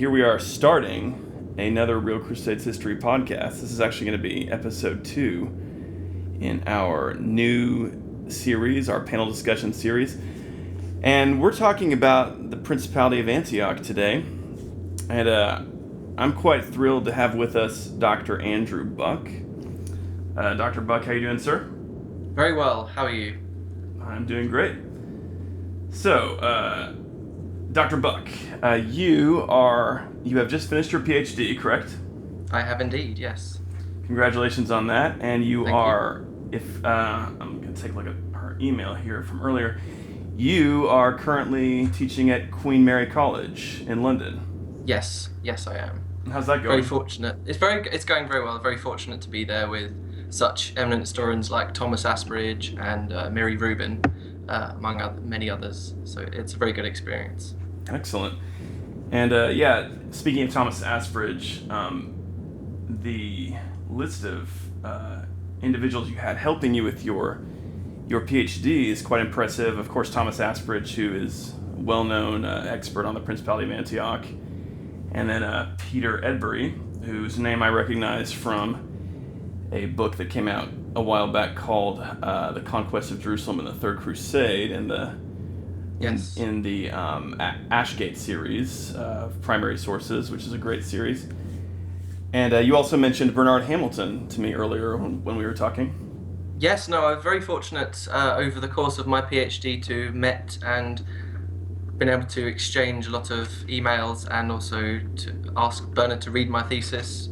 here we are starting another Real Crusades History podcast. This is actually going to be episode 2 in our new series, our panel discussion series. And we're talking about the Principality of Antioch today. And I'm quite thrilled to have with us Dr. Andrew Buck. Dr. Buck, how you doing, sir? Very well. How are you? I'm doing great. So, Dr. Buck, you have just finished your PhD, correct? I have indeed, yes. Congratulations on that. And you Thank are, if I'm going to take a look at her email here from earlier. You are currently teaching at Queen Mary College in London. Yes, I am. How's that going? Very fortunate. It's going very well. Very fortunate to be there with such eminent historians like Thomas Asbridge and Mary Rubin, among many others. So it's a very good experience. Excellent. And speaking of Thomas Asbridge, the list of individuals you had helping you with your PhD is quite impressive. Of course, Thomas Asbridge, who is a well-known expert on the Principality of Antioch, and then Peter Edbury, whose name I recognize from a book that came out a while back called The Conquests of Jerusalem and the Third Crusade in the Ashgate series of primary sources, which is a great series. And you also mentioned Bernard Hamilton to me earlier when we were talking. Yes, no, I'm very fortunate over the course of my PhD to met and been able to exchange a lot of emails and also to ask Bernard to read my thesis,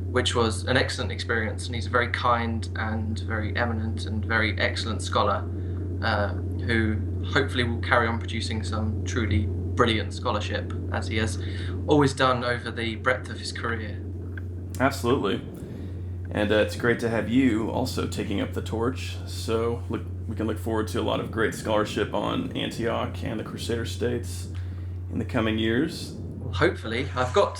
which was an excellent experience. And he's a very kind and very eminent and very excellent scholar who hopefully will carry on producing some truly brilliant scholarship, as he has always done over the breadth of his career. Absolutely. And it's great to have you also taking up the torch. So we can look forward to a lot of great scholarship on Antioch and the Crusader states in the coming years. Well, hopefully. I've got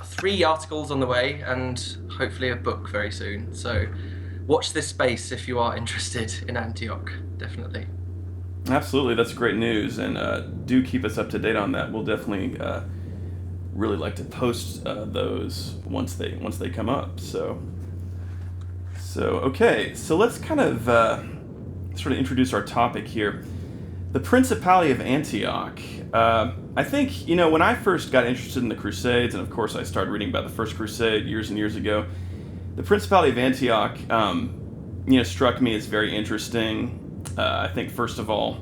3 articles on the way and hopefully a book very soon. So watch this space if you are interested in Antioch, definitely. Absolutely, that's great news. And do keep us up to date on that. We'll definitely really like to post those once they come up. So okay, so let's kind of sort of introduce our topic here. The Principality of Antioch. I think, when I first got interested in the Crusades, and of course I started reading about the First Crusade years and years ago, the Principality of Antioch, struck me as very interesting. I think, first of all,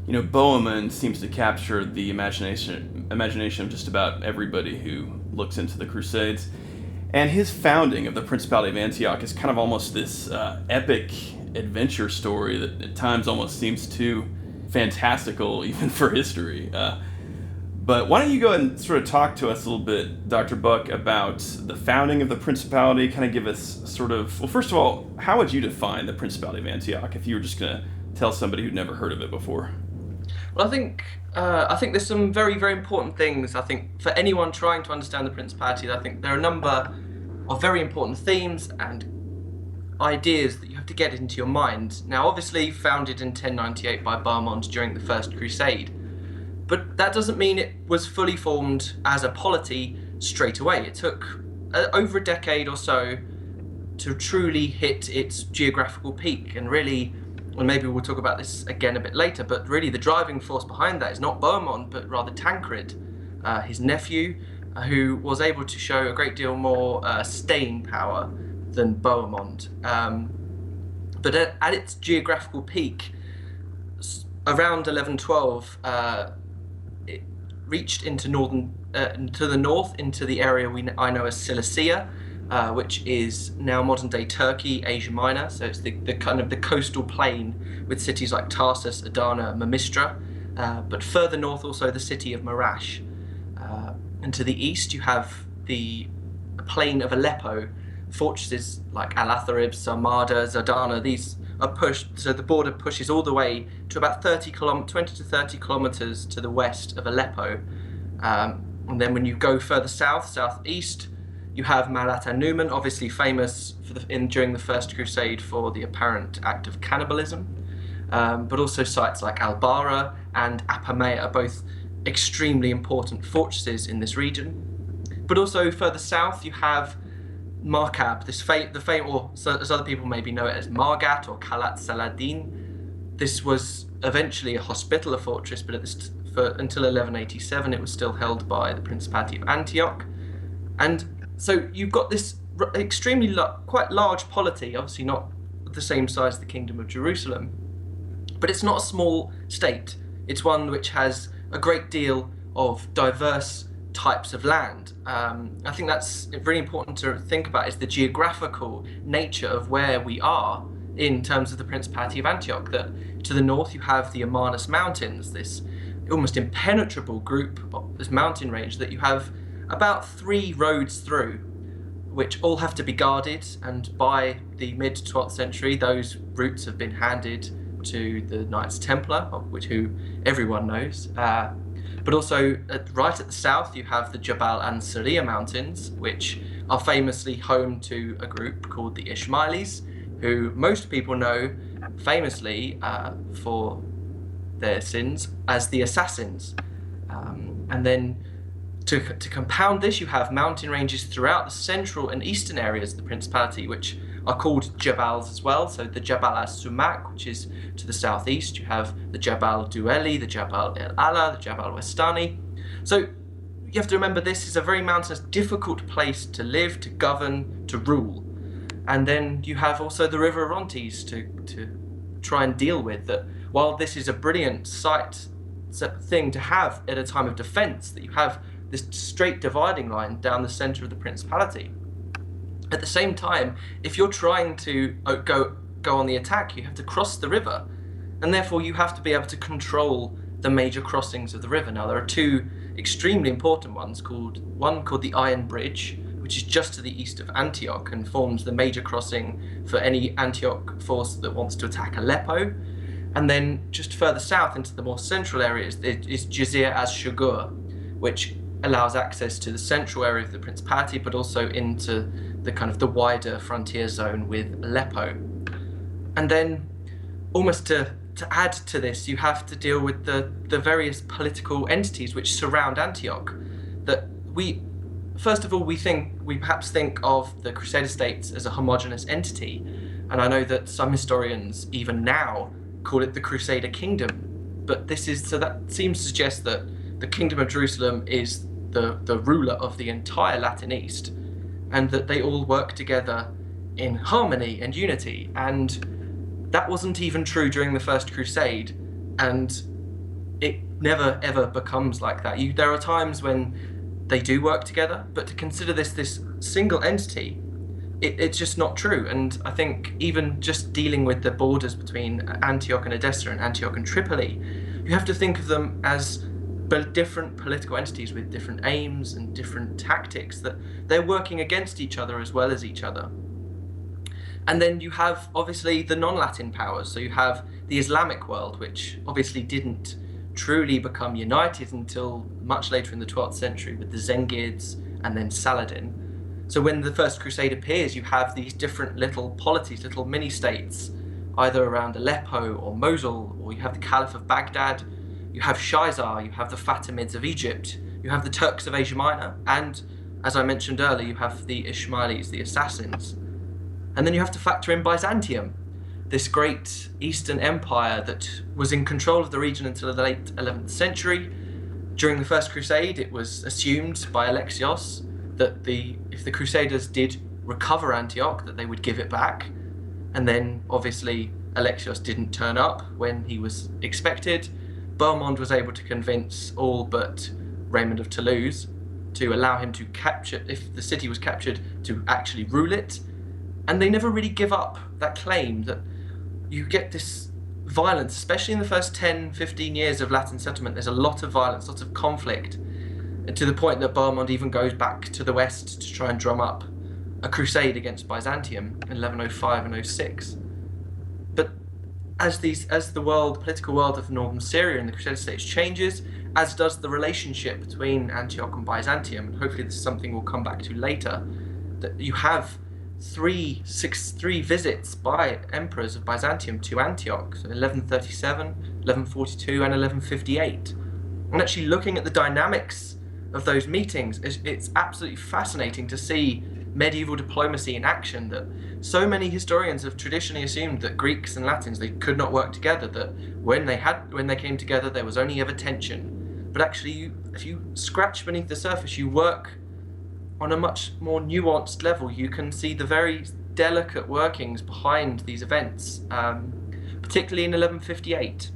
Bohemond seems to capture the imagination of just about everybody who looks into the Crusades. And his founding of the Principality of Antioch is kind of almost this epic adventure story that at times almost seems too fantastical even for history. But why don't you go ahead and sort of talk to us a little bit, Dr. Buck, about the founding of the Principality, kind of give us sort of, well, first of all, how would you define the Principality of Antioch if you were just going to tell somebody who'd never heard of it before? Well, I think there's some very, very important things. I think for anyone trying to understand the Principality, I think there are a number of very important themes and ideas that you have to get into your mind. Now, obviously, founded in 1098 by Bohemond during the First Crusade, but that doesn't mean it was fully formed as a polity straight away. It took over a decade or so to truly hit its geographical peak, and really, and maybe we'll talk about this again a bit later, but really the driving force behind that is not Bohemond, but rather Tancred, his nephew, who was able to show a great deal more staying power than Bohemond. But at its geographical peak, around 1112, it reached into the north, into the area I know as Cilicia, which is now modern-day Turkey, Asia Minor. So it's the kind of the coastal plain with cities like Tarsus, Adana, Mamistra. But further north, also the city of Marash. And to the east, you have the plain of Aleppo. Fortresses like Al-Atharib, Sarmada, Zadana, these are pushed, so the border pushes all the way to about 20 to 30 kilometers to the west of Aleppo. And then when you go further southeast, you have Malat an-Numan, obviously famous during the First Crusade for the apparent act of cannibalism, but also sites like Al-Bara and Apamea, both extremely important fortresses in this region. But also further south, you have Markab, or as other people maybe know it as Margat or Kalat Saladin. This was eventually a hospitaller fortress, but until 1187 it was still held by the Principality of Antioch. And so you've got this extremely quite large polity, obviously not the same size as the Kingdom of Jerusalem, but it's not a small state. It's one which has a great deal of diverse types of land. I think that's really important to think about, is the geographical nature of where we are in terms of the Principality of Antioch. That to the north you have the Amarnus Mountains, this almost impenetrable group of this mountain range that you have about 3 roads through, which all have to be guarded, and by the mid-12th century those routes have been handed to the Knights Templar, of which who everyone knows. But also right at the south you have the Jabal Ansariya Mountains, which are famously home to a group called the Ismailis, who most people know famously for their sins as the Assassins. And then to compound this, you have mountain ranges throughout the central and eastern areas of the Principality, which are called Jabals as well. So the Jabal as-Sumak, which is to the southeast, you have the Jabal Dueli, the Jabal el-Ala, the Jabal Westani. So you have to remember, this is a very mountainous, difficult place to live, to govern, to rule. And then you have also the River Orontes to try and deal with. That while this is a brilliant thing to have at a time of defence, that you have this straight dividing line down the centre of the Principality. At the same time, if you're trying to go on the attack, you have to cross the river, and therefore you have to be able to control the major crossings of the river. Now there are 2 extremely important ones, one called the Iron Bridge, which is just to the east of Antioch and forms the major crossing for any Antioch force that wants to attack Aleppo. And then just further south into the more central areas is Jizir as-Shugur, which allows access to the central area of the Principality, but also into the kind of the wider frontier zone with Aleppo. And then almost to add to this, you have to deal with the various political entities which surround Antioch. That first of all, we perhaps think of the Crusader states as a homogeneous entity, and I know that some historians even now call it the Crusader kingdom, but that seems to suggest that the Kingdom of Jerusalem is the ruler of the entire Latin East, and that they all work together in harmony and unity. And that wasn't even true during the First Crusade, and it never ever becomes like that. There are times when they do work together, but to consider this single entity, it's just not true. And I think even just dealing with the borders between Antioch and Edessa and Antioch and Tripoli, you have to think of them as different political entities with different aims and different tactics, that they're working against each other as well as each other. And then you have obviously the non-Latin powers. So you have the Islamic world, which obviously didn't truly become united until much later in the 12th century with the Zengids and then Saladin. So when the First Crusade appears, you have these different little polities, little mini-states, either around Aleppo or Mosul, or you have the Caliph of Baghdad, you have Shaizar, you have the Fatimids of Egypt, you have the Turks of Asia Minor, and, as I mentioned earlier, you have the Ismailis, the Assassins. And then you have to factor in Byzantium, this great Eastern Empire that was in control of the region until the late 11th century. During the First Crusade, it was assumed by Alexios that if the Crusaders did recover Antioch, that they would give it back. And then, obviously, Alexios didn't turn up when he was expected. Bohemond was able to convince all but Raymond of Toulouse to allow him to capture, if the city was captured, to actually rule it. And they never really give up that claim. That you get this violence, especially in the first 10, 15 years of Latin settlement. There's a lot of violence, lots of conflict, to the point that Bohemond even goes back to the west to try and drum up a crusade against Byzantium in 1105 and 06. But as the political world of northern Syria and the Crusader states changes, as does the relationship between Antioch and Byzantium, and hopefully this is something we'll come back to later, that you have three visits by emperors of Byzantium to Antioch, so 1137, 1142 and 1158. And actually looking at the dynamics of those meetings, it's absolutely fascinating to see medieval diplomacy in action, that so many historians have traditionally assumed that Greeks and Latins, they could not work together, that when they came together there was only ever tension. But actually, if you scratch beneath the surface, you work on a much more nuanced level. You can see the very delicate workings behind these events, particularly in 1158,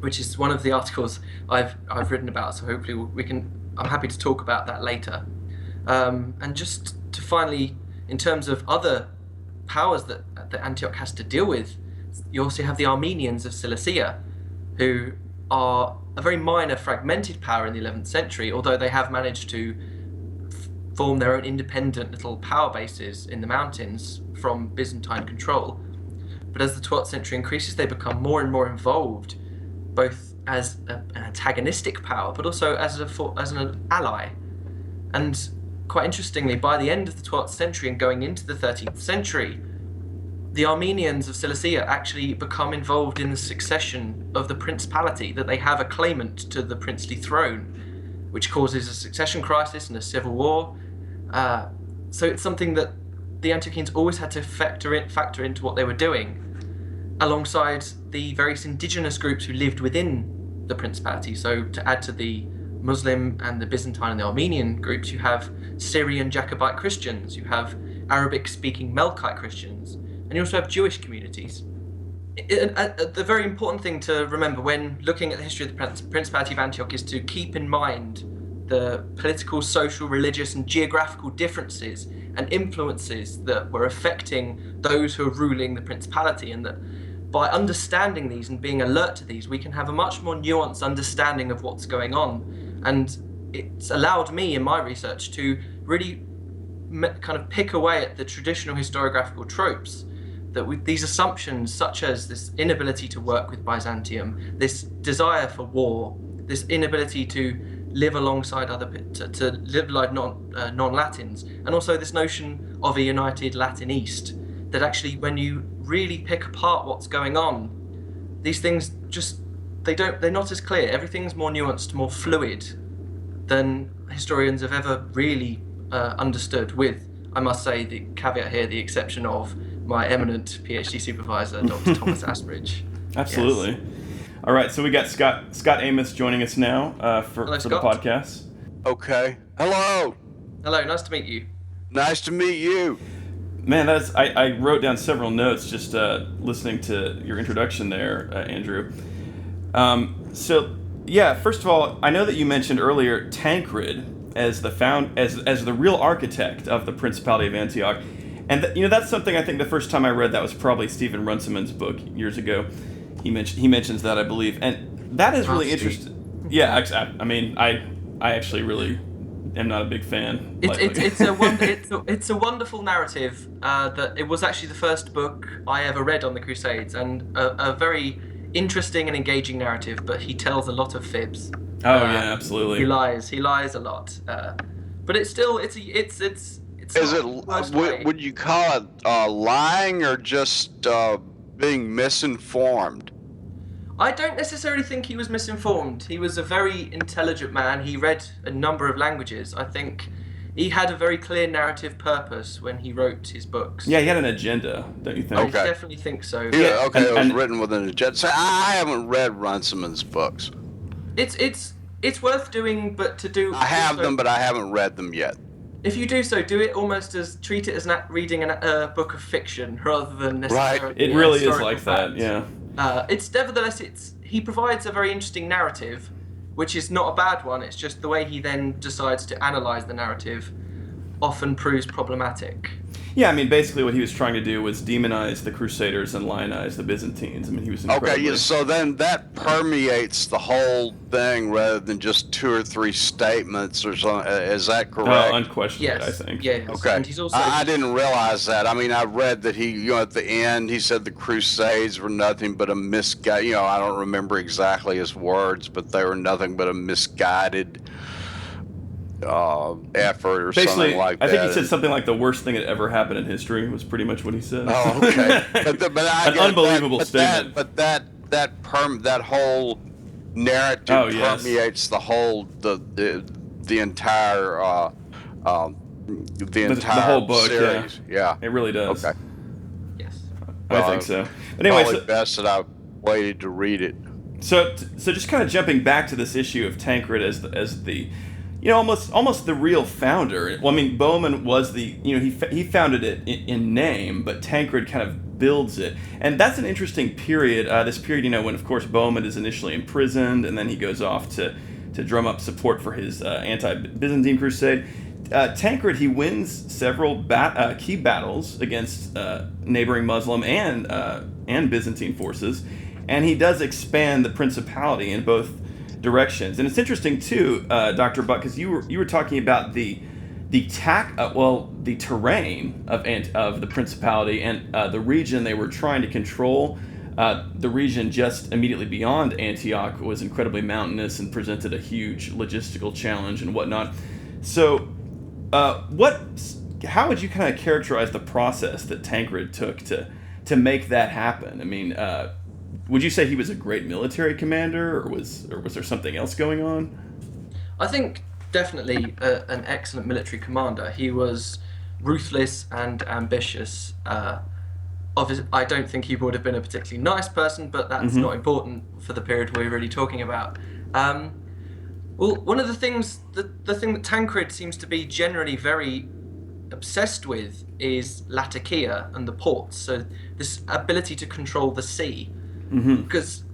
which is one of the articles I've written about. So hopefully I'm happy to talk about that later. And just to finally, in terms of other powers that Antioch has to deal with, you also have the Armenians of Cilicia, who are a very minor fragmented power in the 11th century, although they have managed to form their own independent little power bases in the mountains from Byzantine control. But as the 12th century increases, they become more and more involved, both as an antagonistic power, but also as an ally. And quite interestingly, by the end of the 12th century and going into the 13th century, the Armenians of Cilicia actually become involved in the succession of the principality, that they have a claimant to the princely throne, which causes a succession crisis and a civil war. So it's something that the Antiochians always had to factor into what they were doing, alongside the various indigenous groups who lived within the principality. So to add to the Muslim and the Byzantine and the Armenian groups, you have Syrian Jacobite Christians, you have Arabic-speaking Melkite Christians, and you also have Jewish communities. The very important thing to remember when looking at the history of the Principality of Antioch is to keep in mind the political, social, religious, and geographical differences and influences that were affecting those who are ruling the principality, and that by understanding these and being alert to these, we can have a much more nuanced understanding of what's going on. And it's allowed me in my research to really kind of pick away at the traditional historiographical tropes, that with these assumptions such as this inability to work with Byzantium, this desire for war, this inability to live alongside to live like non-Latins, and also this notion of a united Latin East, that actually when you really pick apart what's going on, these things they're not as clear. Everything's more nuanced, more fluid than historians have ever really understood, with, I must say, the caveat here, the exception of my eminent PhD supervisor, Dr. Thomas Asbridge. Absolutely. Yes. All right, so we got Scott Amos joining us now for the podcast. Okay. Hello. Hello, nice to meet you. Nice to meet you. Man, I wrote down several notes just listening to your introduction there, Andrew. So yeah, first of all, I know that you mentioned earlier Tancred as the real architect of the Principality of Antioch, and that's something I think the first time I read that was probably Stephen Runciman's book years ago. He mentions that, I believe, and that is really interesting. Yeah, I mean, I actually really am not a big fan. It's a wonderful narrative. That it was actually the first book I ever read on the Crusades, and a very interesting and engaging narrative. But he tells a lot of fibs. Oh yeah, absolutely. He lies a lot. But it's still it's. Is it? Would you call it lying or just being misinformed? I don't necessarily think he was misinformed. He was a very intelligent man. He read a number of languages. I think he had a very clear narrative purpose when he wrote his books. Yeah, he had an agenda, don't you think? Okay. I definitely think so. Yeah, okay, it was written with an agenda. So I haven't read Runciman's books. It's worth doing, but to do... I have them, but I haven't read them yet. If you do so, do it almost treat it as reading a book of fiction rather than necessarily... Right, it really is like fact. that, yeah. He provides a very interesting narrative, which is not a bad one. It's just the way he then decides to analyze the narrative often proves problematic. Yeah, I mean, basically what he was trying to do was demonize the Crusaders and lionize the Byzantines. I mean, he was incredibly... Okay, yeah, so then that permeates the whole thing rather than just two or three statements or something. Is that correct? Unquestionably, yes. I think. Yes. Okay. And he's also I didn't realize that. I mean, I read that he, at the end, he said the Crusades were nothing but a misguided, I don't remember exactly his words, but they were nothing but a misguided effort or something like that. I think he said something like the worst thing that ever happened in history was pretty much what he said. Oh, okay. But an unbelievable statement. But that whole narrative Oh, yes. permeates the whole the entire the The whole book, series. Yeah. it really does. Okay. Yes. I Well, think so. But anyway, probably best that I waited to read it. so just kind of jumping back to this issue of Tancred as the almost the real founder. Well, I mean, Bohemond was he founded it in name, but Tancred kind of builds it, and that's an interesting period. This period, when of course Bohemond is initially imprisoned, and then he goes off to drum up support for his anti-Byzantine crusade. Tancred, he wins several key battles against neighboring Muslim and Byzantine forces, and he does expand the principality in both directions. And it's interesting too, Dr. Buck, because you were talking about the terrain of the principality and the region they were trying to control. The region just immediately beyond Antioch was incredibly mountainous and presented a huge logistical challenge and whatnot. So, how would you kind of characterize the process that Tancred took to make that happen? I mean, would you say he was a great military commander, or was there something else going on? I think definitely an excellent military commander. He was ruthless and ambitious. Obviously, I don't think he would have been a particularly nice person, but that's not important for the period we're really talking about. Well, one of the things, the thing that Tancred seems to be generally very obsessed with is Latakia and the ports. So this ability to control the sea, because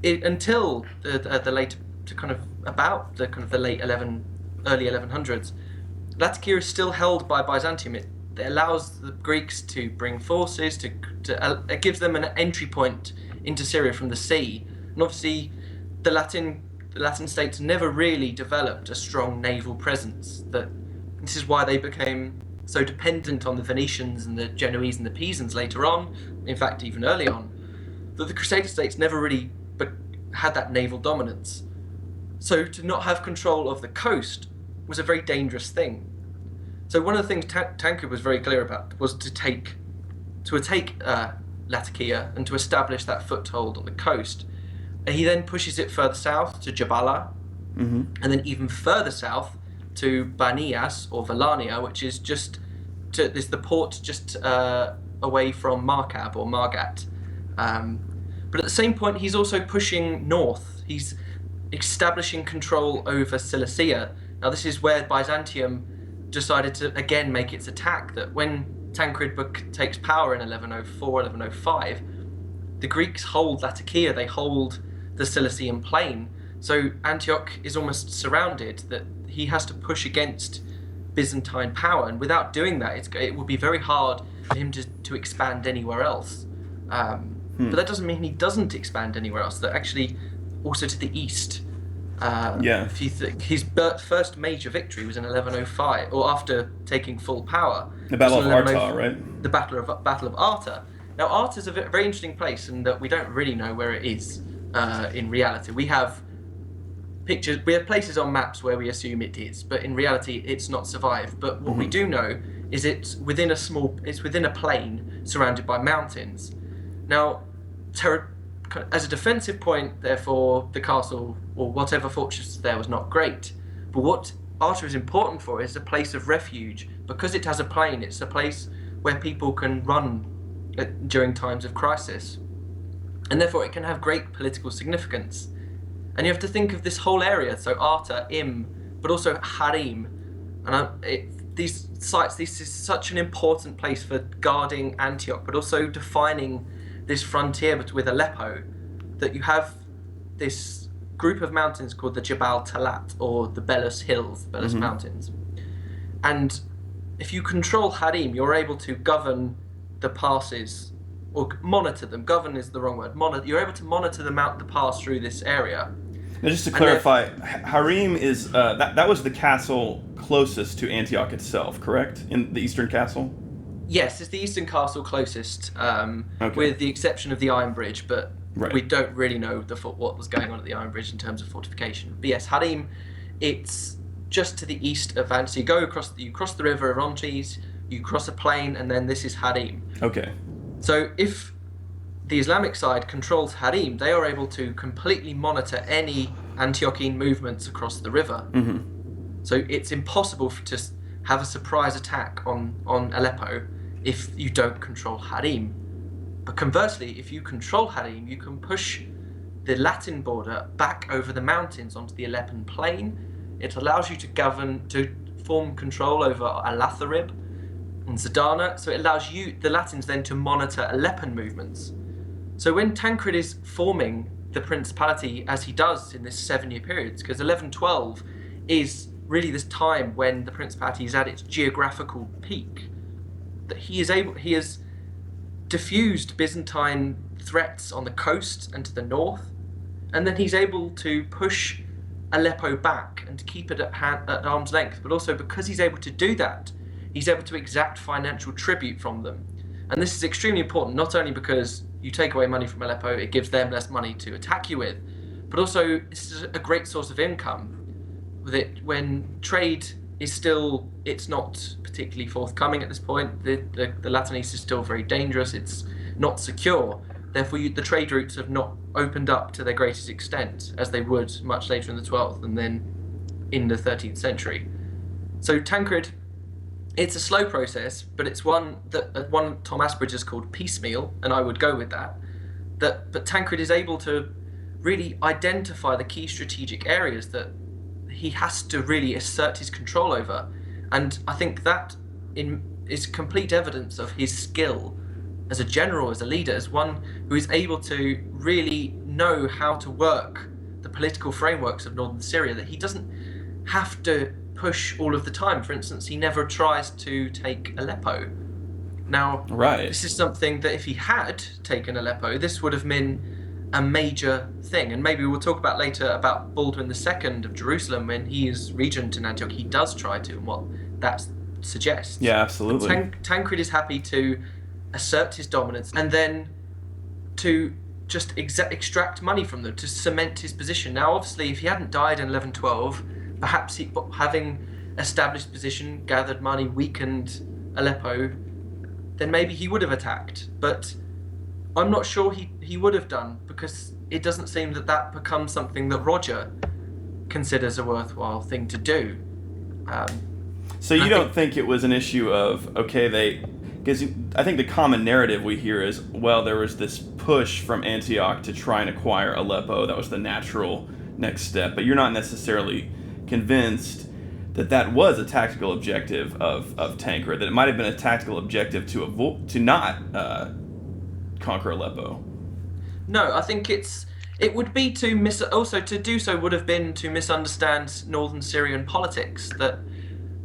until the late to kind of about the late early 1100s, Latakia is still held by Byzantium. It allows the Greeks to bring forces it gives them an entry point into Syria from the sea, and obviously the Latin states never really developed a strong naval presence. This is why they became so dependent on the Venetians and the Genoese and the Pisans later on, in fact even early on, that the Crusader states never really had that naval dominance. So to not have control of the coast was a very dangerous thing. So one of the things Tancred was very clear about was to take Latakia and to establish that foothold on the coast. And he then pushes it further south to Jabala, and then even further south to Banias or Valania, which is the port just away from Markab or Margat. But at the same point, he's also pushing north. He's establishing control over Cilicia. Now, this is where Byzantium decided to again make its attack. That when Tancred takes power in 1104, 1105, the Greeks hold Latakia. They hold the Cilician plain. So Antioch is almost surrounded. That he has to push against Byzantine power, and without doing that, it would be very hard for him to expand anywhere else. But that doesn't mean he doesn't expand anywhere else. That actually also to the east. If you his first major victory was in 1105, or after taking full power. The Battle of Arta, right? The Battle of Arta. Now, Arta is a very interesting place, and that we don't really know where it is in reality. We have pictures, we have places on maps where we assume it is, but in reality, it's not survived. But what we do know is it's within a plain surrounded by mountains. Now, as a defensive point, therefore, the castle or whatever fortress there was not great. But what Arta is important for is a place of refuge. Because it has a plain, it's a place where people can run during times of crisis. And therefore, it can have great political significance. And you have to think of this whole area, so Arta, but also Harim. And these sites, this is such an important place for guarding Antioch, but also defining this frontier with Aleppo, that you have this group of mountains called the Jabal Talat, or the Belus Hills, Belus Mountains. And if you control Harim, you're able to govern the passes, or monitor them. Govern is the wrong word. You're able to monitor the pass through this area. Now, just to clarify, Harim is that was the castle closest to Antioch itself, correct? In the eastern castle? Yes, it's the eastern castle closest, with the exception of the Iron Bridge, but we don't really know what was going on at the Iron Bridge in terms of fortification. But yes, Harim, it's just to the east of Antioch. So you cross the river Orontes, you cross a plain, and then this is Harim. Okay. So if the Islamic side controls Harim, they are able to completely monitor any Antiochene movements across the river. So it's impossible to have a surprise attack on Aleppo if you don't control Harim. But conversely, if you control Harim, you can push the Latin border back over the mountains onto the Aleppan plain. It allows you to form control over Al-Atharib and Zidana, so it allows the Latins then to monitor Aleppan movements. So when Tancred is forming the Principality, as he does in this 7-year period, because 1112 is really this time when the Principality is at its geographical peak, that he has diffused Byzantine threats on the coast and to the north, and then he's able to push Aleppo back and to keep it at arm's length. But also, because he's able to do that, he's able to exact financial tribute from them. And this is extremely important, not only because you take away money from Aleppo, it gives them less money to attack you with, but also this is a great source of income. When trade is still, it's not particularly forthcoming at this point. The Latin East is still very dangerous. It's not secure. Therefore, the trade routes have not opened up to their greatest extent, as they would much later in the 12th and then in the 13th century. So Tancred, it's a slow process, but it's one that Tom Asbridge has called piecemeal, and I would go with that. But Tancred is able to really identify the key strategic areas that he has to really assert his control over. And I think that is complete evidence of his skill as a general, as a leader, as one who is able to really know how to work the political frameworks of northern Syria, that he doesn't have to push all of the time. For instance, he never tries to take Aleppo. Now, This is something that if he had taken Aleppo, this would have been a major thing. And maybe we'll talk about later about Baldwin II of Jerusalem, when he is regent in Antioch, he does try to, and what that suggests. Yeah, absolutely. Tancred is happy to assert his dominance and then to just extract money from them, to cement his position. Now, obviously, if he hadn't died in 1112, perhaps having established position, gathered money, weakened Aleppo, then maybe he would have attacked. But I'm not sure he would have done, because it doesn't seem that becomes something that Roger considers a worthwhile thing to do. So you don't think it was an issue of, because I think the common narrative we hear is, well, there was this push from Antioch to try and acquire Aleppo. That was the natural next step. But you're not necessarily convinced that was a tactical objective of Tancred, that it might have been a tactical objective to not conquer Aleppo. No, I think it would be also to do so would have been to misunderstand northern Syrian politics. That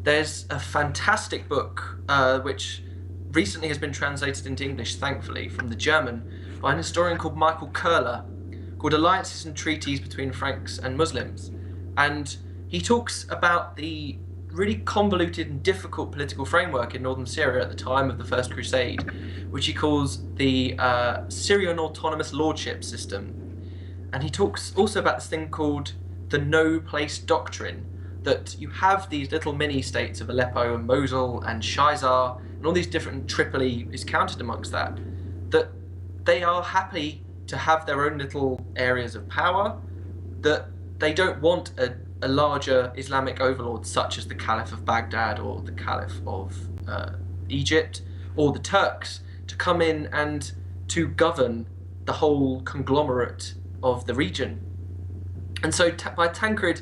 there's a fantastic book which recently has been translated into English, thankfully, from the German, by an historian called Michael Köhler, called Alliances and Treaties Between Franks and Muslims. And he talks about the really convoluted and difficult political framework in northern Syria at the time of the First Crusade, which he calls the Syrian Autonomous Lordship System. And he talks also about this thing called the No Place Doctrine, that you have these little mini-states of Aleppo and Mosul and Shaizar, and all these different, Tripoli is counted amongst that they are happy to have their own little areas of power, that they don't want a larger Islamic overlord such as the Caliph of Baghdad or the Caliph of Egypt or the Turks to come in and to govern the whole conglomerate of the region. And so by Tancred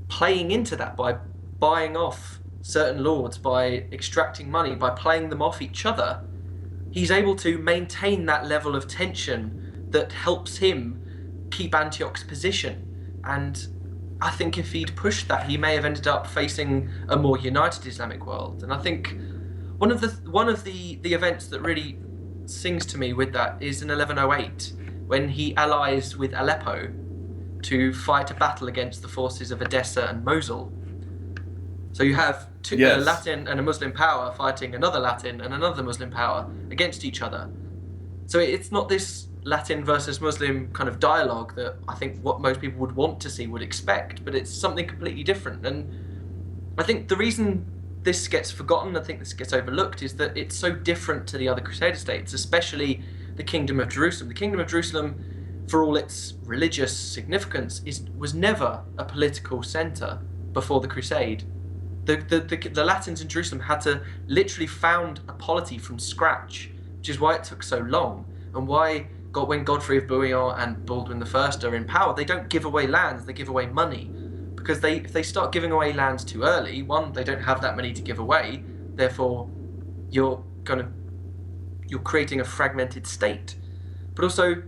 playing into that, by buying off certain lords, by extracting money, by playing them off each other, he's able to maintain that level of tension that helps him keep Antioch's position. And I think if he'd pushed that, he may have ended up facing a more united Islamic world. And I think one of the events that really sings to me with that is in 1108, when he allies with Aleppo to fight a battle against the forces of Edessa and Mosul. So you have a Latin and a Muslim power fighting another Latin and another Muslim power against each other. So it's not this Latin versus Muslim kind of dialogue that I think what most people would want to see, would expect, but it's something completely different. And I think the reason this gets forgotten, I think this gets overlooked, is that it's so different to the other Crusader states, especially the Kingdom of Jerusalem. The Kingdom of Jerusalem, for all its religious significance, was never a political centre before the Crusade. The Latins in Jerusalem had to literally found a polity from scratch, which is why it took so long, and why when Godfrey of Bouillon and Baldwin I are in power, they don't give away lands, they give away money. Because if they start giving away lands too early, one, they don't have that money to give away, therefore you're creating a fragmented state. But also,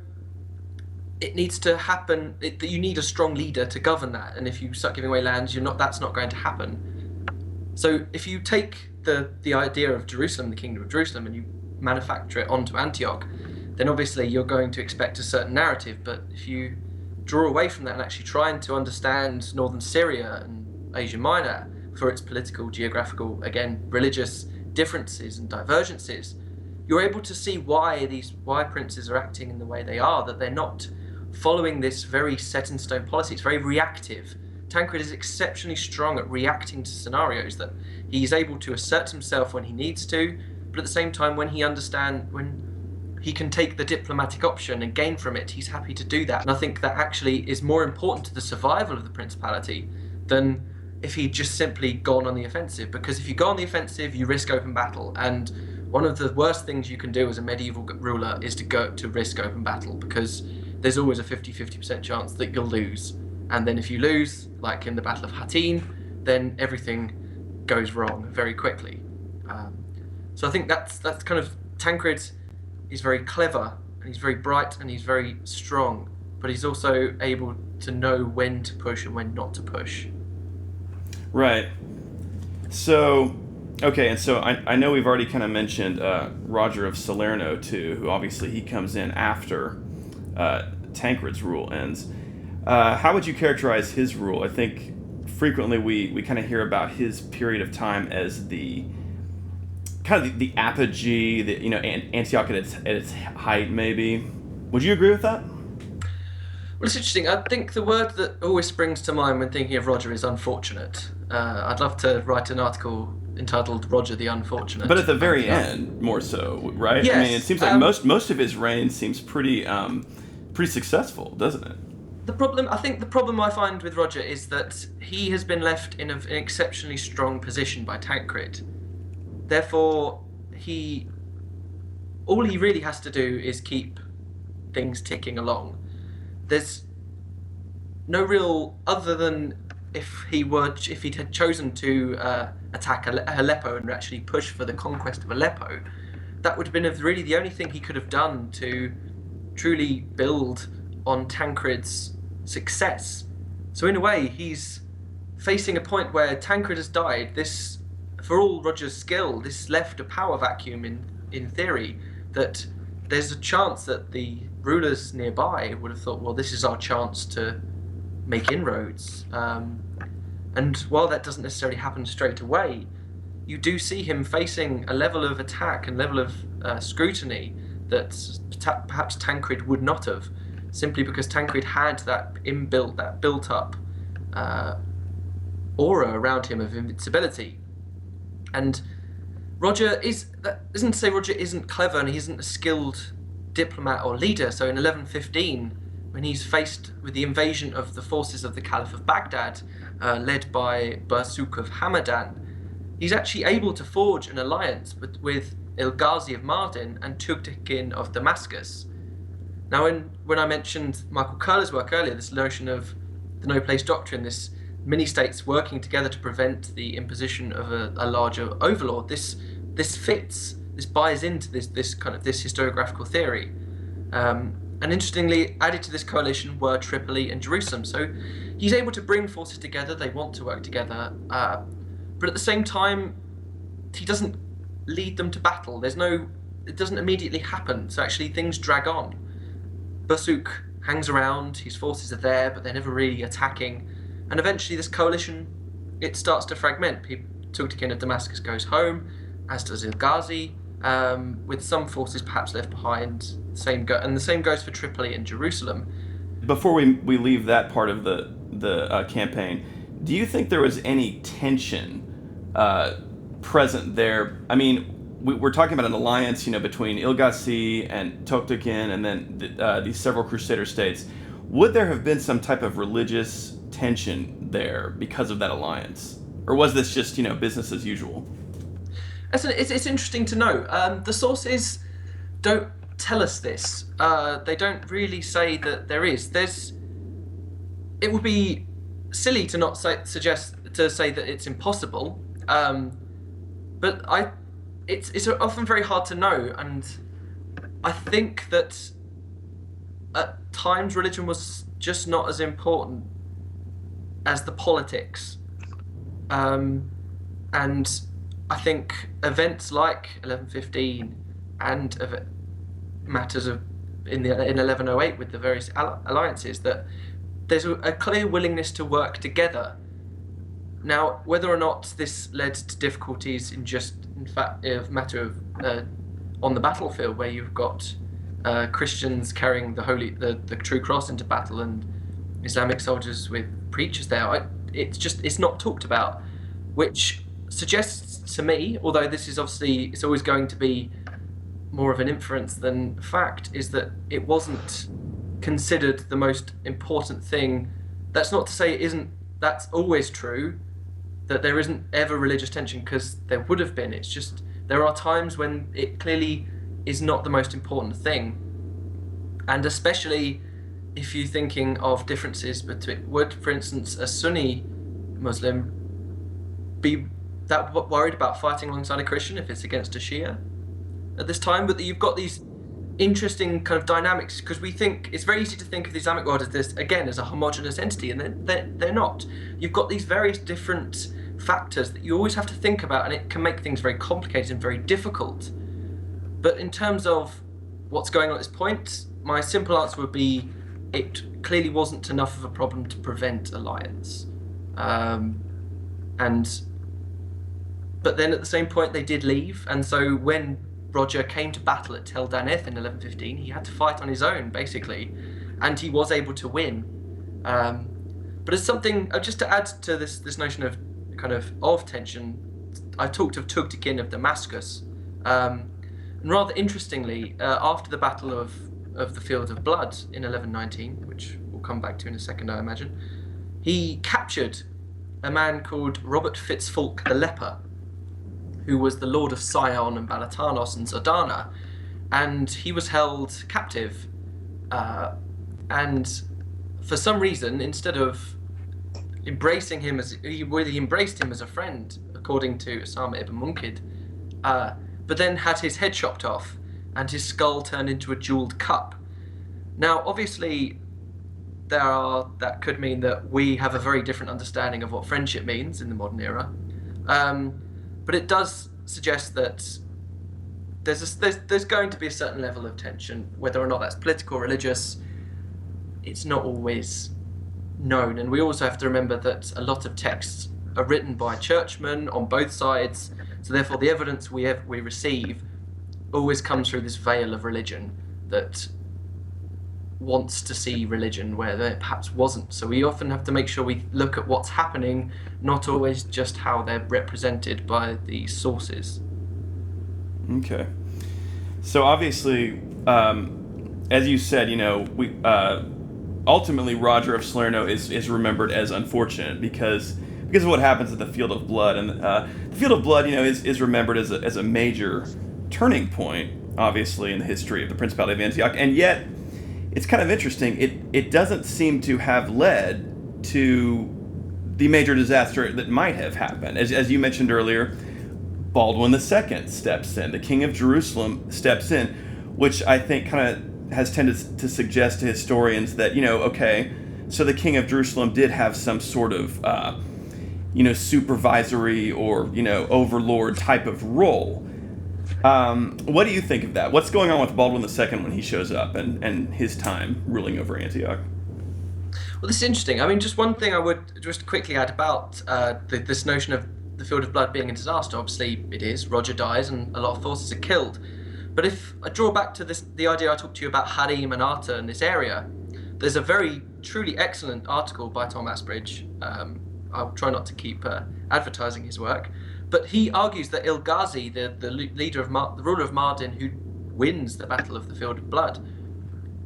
it needs to happen, you need a strong leader to govern that, and if you start giving away lands, that's not going to happen. So if you take the idea of Jerusalem, the Kingdom of Jerusalem, and you manufacture it onto Antioch, then obviously you're going to expect a certain narrative. But if you draw away from that and actually trying to understand northern Syria and Asia Minor for its political, geographical, again, religious differences and divergences, you're able to see why princes are acting in the way they are, that they're not following this very set-in-stone policy. It's very reactive. Tancred is exceptionally strong at reacting to scenarios, that he's able to assert himself when he needs to, but at the same time, when he can take the diplomatic option and gain from it, he's happy to do that. And I think that actually is more important to the survival of the Principality than if he'd just simply gone on the offensive. Because if you go on the offensive, you risk open battle. And one of the worst things you can do as a medieval ruler is to risk open battle, because there's always a 50% chance that you'll lose. And then if you lose, like in the Battle of Hattin, then everything goes wrong very quickly. So I think that's kind of Tancred. He's very clever, and he's very bright, and he's very strong, but he's also able to know when to push and when not to push. Right. So, okay, and so I know we've already kind of mentioned Roger of Salerno, too, who obviously he comes in after Tancred's rule ends. How would you characterize his rule? I think frequently we kind of hear about his period of time as the apogee, Antioch at its height, maybe. Would you agree with that? Well, it's interesting. I think the word that always springs to mind when thinking of Roger is unfortunate. I'd love to write an article entitled Roger the Unfortunate. But at the very end, more so, right? Yes, I mean, it seems like most of his reign seems pretty successful, doesn't it? The problem I find with Roger is that he has been left in an exceptionally strong position by Tancred. Therefore, all he really has to do is keep things ticking along. There's no real, other than if he'd had chosen to attack Aleppo and actually push for the conquest of Aleppo, that would have been really the only thing he could have done to truly build on Tancred's success. So in a way, he's facing a point where Tancred has died. This, for all Roger's skill, this left a power vacuum in theory, that there's a chance that the rulers nearby would have thought, well, this is our chance to make inroads. And while that doesn't necessarily happen straight away, you do see him facing a level of attack and level of scrutiny that perhaps Tancred would not have, simply because Tancred had that built up aura around him of invincibility. And that isn't to say Roger isn't clever and he isn't a skilled diplomat or leader. So in 1115, when he's faced with the invasion of the forces of the Caliph of Baghdad, led by Barsuk of Hamadan, he's actually able to forge an alliance with Il-Ghazi of Mardin and Tughtekin of Damascus. Now, when I mentioned Michael Curler's work earlier, this notion of the no-place doctrine, this mini-states working together to prevent the imposition of a larger overlord, this fits. This buys into this historiographical theory. And interestingly, added to this coalition were Tripoli and Jerusalem. So he's able to bring forces together. They want to work together, but at the same time, he doesn't lead them to battle. It doesn't immediately happen. So actually, things drag on. Barsuk hangs around. His forces are there, but they're never really attacking. And eventually, this coalition, it starts to fragment. Tughtekin of Damascus goes home, as does Il-Ghazi, with some forces perhaps left behind. And the same goes for Tripoli and Jerusalem. Before we leave that part of the campaign, do you think there was any tension present there? I mean, we're talking about an alliance, between Ilgassi and Toktekin, and then these several Crusader states. Would there have been some type of religious tension there because of that alliance, or was this just business as usual? It's interesting to know. The sources don't tell us this. They don't really say that there is. It would be silly to not say that it's impossible. But it's often very hard to know, and I think that at times religion was just not as important as the politics. And I think events like 1115 and matters of in 1108 with the various alliances, that there's a clear willingness to work together. Now, whether or not this led to difficulties in fact a matter of on the battlefield, where you've got Christians carrying the true cross into battle and Islamic soldiers with preachers there, it's not talked about, which suggests to me, although this is obviously, it's always going to be more of an inference than fact, is that it wasn't considered the most important thing. That's not to say that's always true, that there isn't ever religious tension, because there would have been. It's just there are times when it clearly is not the most important thing. And especially if you're thinking of differences between, would, for instance, a Sunni Muslim be that worried about fighting alongside a Christian if it's against a Shia at this time? But you've got these interesting kind of dynamics, because we think it's very easy to think of the Islamic world as this, again, as a homogenous entity, and they're not. You've got these various different factors that you always have to think about, and it can make things very complicated and very difficult. But in terms of what's going on at this point, my simple answer would be it clearly wasn't enough of a problem to prevent alliance. But then at the same point they did leave, and so when Roger came to battle at Tel Daneth in 1115, he had to fight on his own, basically, and he was able to win. But as something, just to add to this notion of of tension, I talked of Tughtekin of Damascus, and rather interestingly, after the Battle of the Field of Blood in 1119, which we'll come back to in a second, I imagine, he captured a man called Robert Fitzfulke the Leper, who was the Lord of Sion and Balatanos and Zardana, and he was held captive. And for some reason, instead of embracing him he embraced him as a friend, according to Osama ibn Munkid, but then had his head chopped off and his skull turned into a jeweled cup. Now, obviously, that could mean that we have a very different understanding of what friendship means in the modern era. But it does suggest that there's going to be a certain level of tension, whether or not that's political or religious. It's not always known, and we also have to remember that a lot of texts are written by churchmen on both sides, so therefore the evidence we receive always comes through this veil of religion that wants to see religion where there perhaps wasn't. So we often have to make sure we look at what's happening, not always just how they're represented by the sources. Okay. So obviously, as you said, we ultimately Roger of Salerno is remembered as unfortunate because of what happens at the Field of Blood, and the Field of Blood, is remembered as a major turning point, obviously, in the history of the Principality of Antioch, and yet it's kind of interesting. It doesn't seem to have led to the major disaster that might have happened. As you mentioned earlier, Baldwin II steps in. The King of Jerusalem steps in, which I think kind of has tended to suggest to historians that, okay, so the King of Jerusalem did have some sort of, supervisory or, overlord type of role. What do you think of that? What's going on with Baldwin II when he shows up and his time ruling over Antioch? Well, this is interesting. I mean, just one thing I would just quickly add about this notion of the Field of Blood being a disaster. Obviously, it is. Roger dies and a lot of forces are killed. But if I draw back to the idea I talked to you about Harim and Arta in this area, there's a very, truly excellent article by Tom Asbridge. I'll try not to keep advertising his work. but he argues that Ilghazi, the leader of the ruler of Mardin, who wins the Battle of the Field of Blood,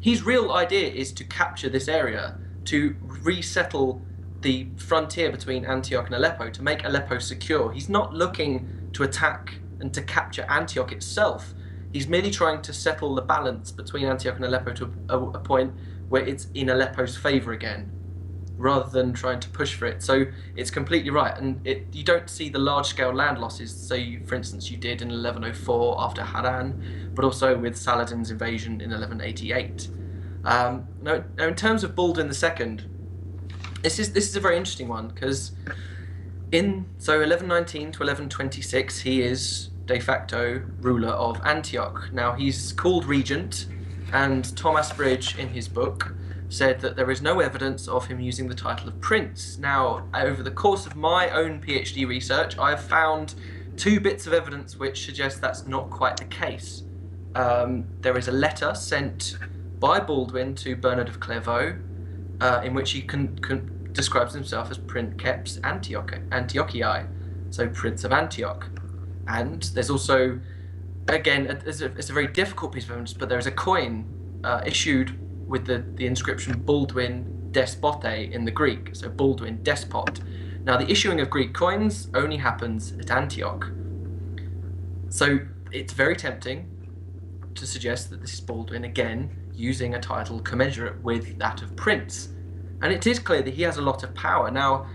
his real idea is to capture this area, to resettle the frontier between Antioch and Aleppo, to make Aleppo secure. He's not looking to attack and to capture Antioch itself. He's merely trying to settle the balance between Antioch and Aleppo to a point where it's in Aleppo's favour again, rather than trying to push for it. So it's completely right, and you don't see the large-scale land losses, say, for instance, you did in 1104 after Haran, but also with Saladin's invasion in 1188. Now, in terms of Baldwin II, this is a very interesting one, because 1119 to 1126, he is de facto ruler of Antioch. Now, he's called regent, and Thomas Bridge, in his book, said that there is no evidence of him using the title of prince. Now, over the course of my own PhD research, I have found two bits of evidence which suggest that's not quite the case. There is a letter sent by Baldwin to Bernard of Clairvaux, in which he describes himself as Princeps Antiochii, so Prince of Antioch. And there's also, again, it's a very difficult piece of evidence, but there is a coin issued with the inscription Baldwin Despote in the Greek, so Baldwin Despot. Now, the issuing of Greek coins only happens at Antioch. So it's very tempting to suggest that this is Baldwin, again, using a title commensurate with that of prince. And it is clear that he has a lot of power. Now,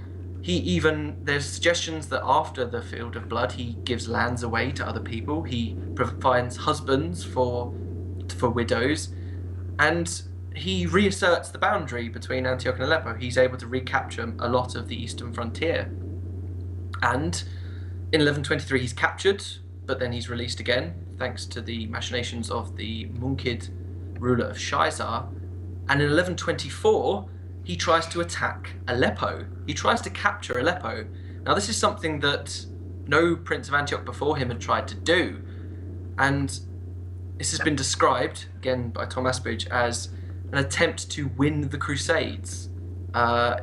there's suggestions that after the Field of Blood, he gives lands away to other people. He provides husbands for widows, and he reasserts the boundary between Antioch and Aleppo. He's able to recapture a lot of the eastern frontier. And in 1123 he's captured, but then he's released again, thanks to the machinations of the Munkid ruler of Shaizar. And in 1124 he tries to attack Aleppo. He tries to capture Aleppo. Now, this is something that no Prince of Antioch before him had tried to do. And this has been described, again by Thomas Bridge, as an attempt to win the Crusades,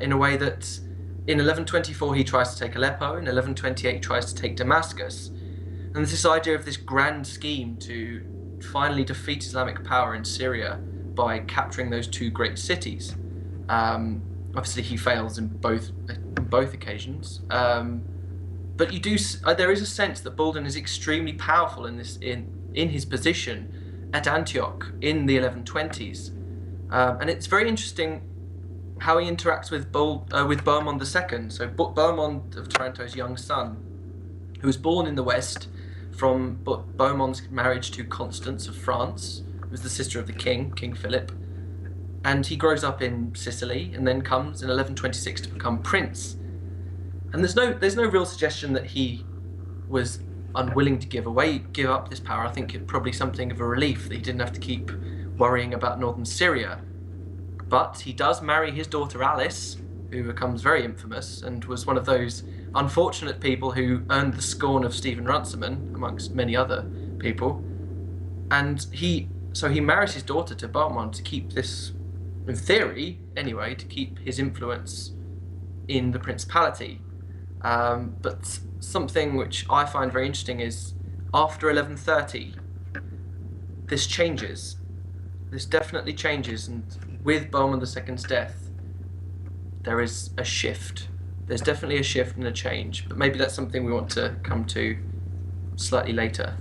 in a way that in 1124 he tries to take Aleppo, in 1128 he tries to take Damascus. And there's this idea of this grand scheme to finally defeat Islamic power in Syria by capturing those two great cities. Obviously he fails in both occasions, but there is a sense that Baldwin is extremely powerful in his position at Antioch in the 1120s. And it's very interesting how he interacts with Bohemond II. So Bohemond of Taranto's young son, who was born in the West from Bohemond's marriage to Constance of France, who was the sister of the king, King Philip. And he grows up in Sicily and then comes in 1126 to become prince. And there's no real suggestion that he was unwilling to give up this power. I think it's probably something of a relief that he didn't have to keep worrying about northern Syria. But he does marry his daughter Alice, who becomes very infamous and was one of those unfortunate people who earned the scorn of Stephen Runciman, amongst many other people. And he marries his daughter to Bohemond to keep this, in theory anyway, to keep his influence in the Principality. But something which I find very interesting is after 1130, this changes. This definitely changes, and with Bohemond II's death, there is a shift. There's definitely a shift and a change, but maybe that's something we want to come to slightly later.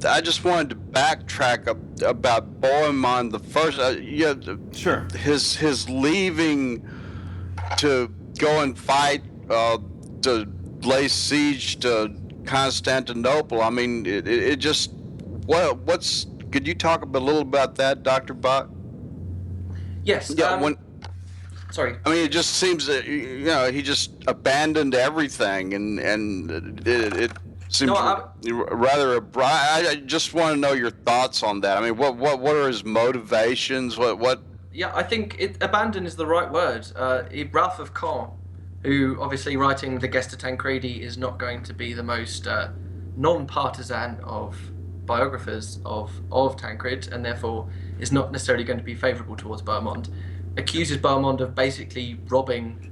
I just wanted to backtrack about Bohemond the First. Sure. His leaving to go and fight to lay siege to Constantinople. I mean, it just what's. Could you talk a little about that, Dr. Bach? Yes. Yeah. Sorry. I mean, it just seems that he just abandoned everything, and it seems rather abrupt. I just want to know your thoughts on that. I mean, what are his motivations? What? Yeah, I think abandon is the right word. Ralph of Caen, who obviously writing the Gesta Tancredi is not going to be the most non-partisan of biographers of Tancred, and therefore is not necessarily going to be favourable towards Bohemond, accuses Bohemond of basically robbing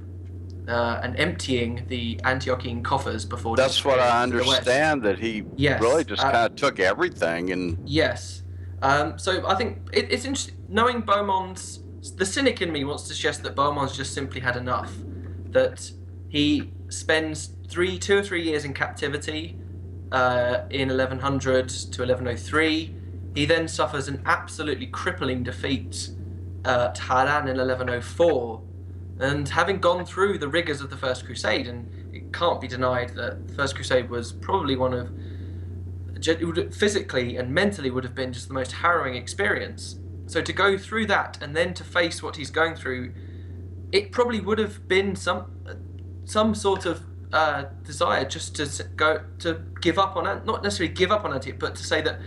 and emptying the Antiochian coffers before. That's what I to the west. understand, that he Yes, really just kind of took everything and. Yes. So I think it's interesting knowing Bohemond's. The cynic in me wants to suggest that Bohemond's just simply had enough. That he spends 2 or 3 years in captivity in 1100 to 1103. He then suffers an absolutely crippling defeat at Haran in 1104. And having gone through the rigors of the First Crusade, and it can't be denied that the First Crusade was probably one of, physically and mentally would have been just the most harrowing experience. So to go through that and then to face what he's going through, it probably would have been some sort of desire just to give up on, not necessarily give up on Antioch, but to say that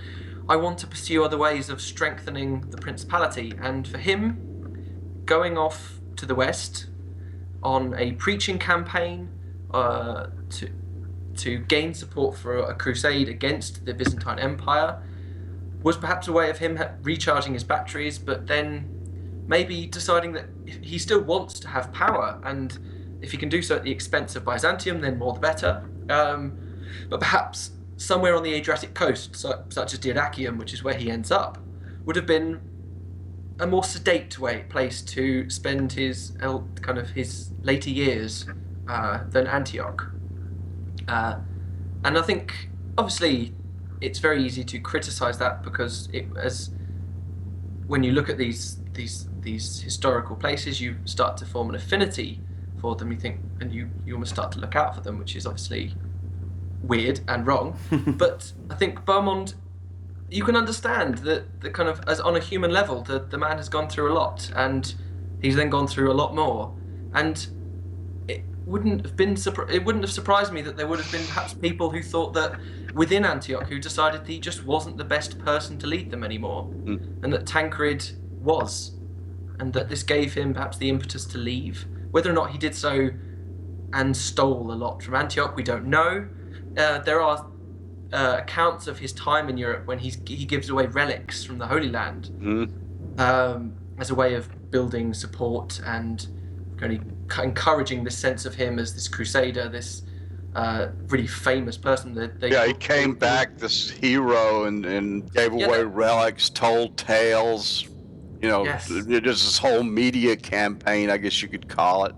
I want to pursue other ways of strengthening the Principality. And for him, going off to the west on a preaching campaign to gain support for a crusade against the Byzantine Empire was perhaps a way of him recharging his batteries, but then maybe deciding that he still wants to have power, and if he can do so at the expense of Byzantium, then more the better. But perhaps somewhere on the Adriatic coast, such as Dyrrhachium, which is where he ends up, would have been a more sedate place to spend his later years than Antioch. And I think, obviously, it's very easy to criticize that because when you look at these historical places, you start to form an affinity for them. You think, and you almost start to look out for them, which is obviously weird and wrong. But I think Bohemond, you can understand that the kind of, as on a human level, the man has gone through a lot, and he's then gone through a lot more, and it wouldn't have surprised me that there would have been perhaps people who thought that within Antioch who decided that he just wasn't the best person to lead them anymore, and that Tancred was, and that this gave him perhaps the impetus to leave. Whether or not he did so and stole a lot from Antioch, we don't know. There are accounts of his time in Europe when he gives away relics from the Holy Land as a way of building support and kind of encouraging this sense of him as this crusader, this really famous person. He came back this hero and gave away relics, told tales. Yes. Just this whole media campaign, I guess you could call it.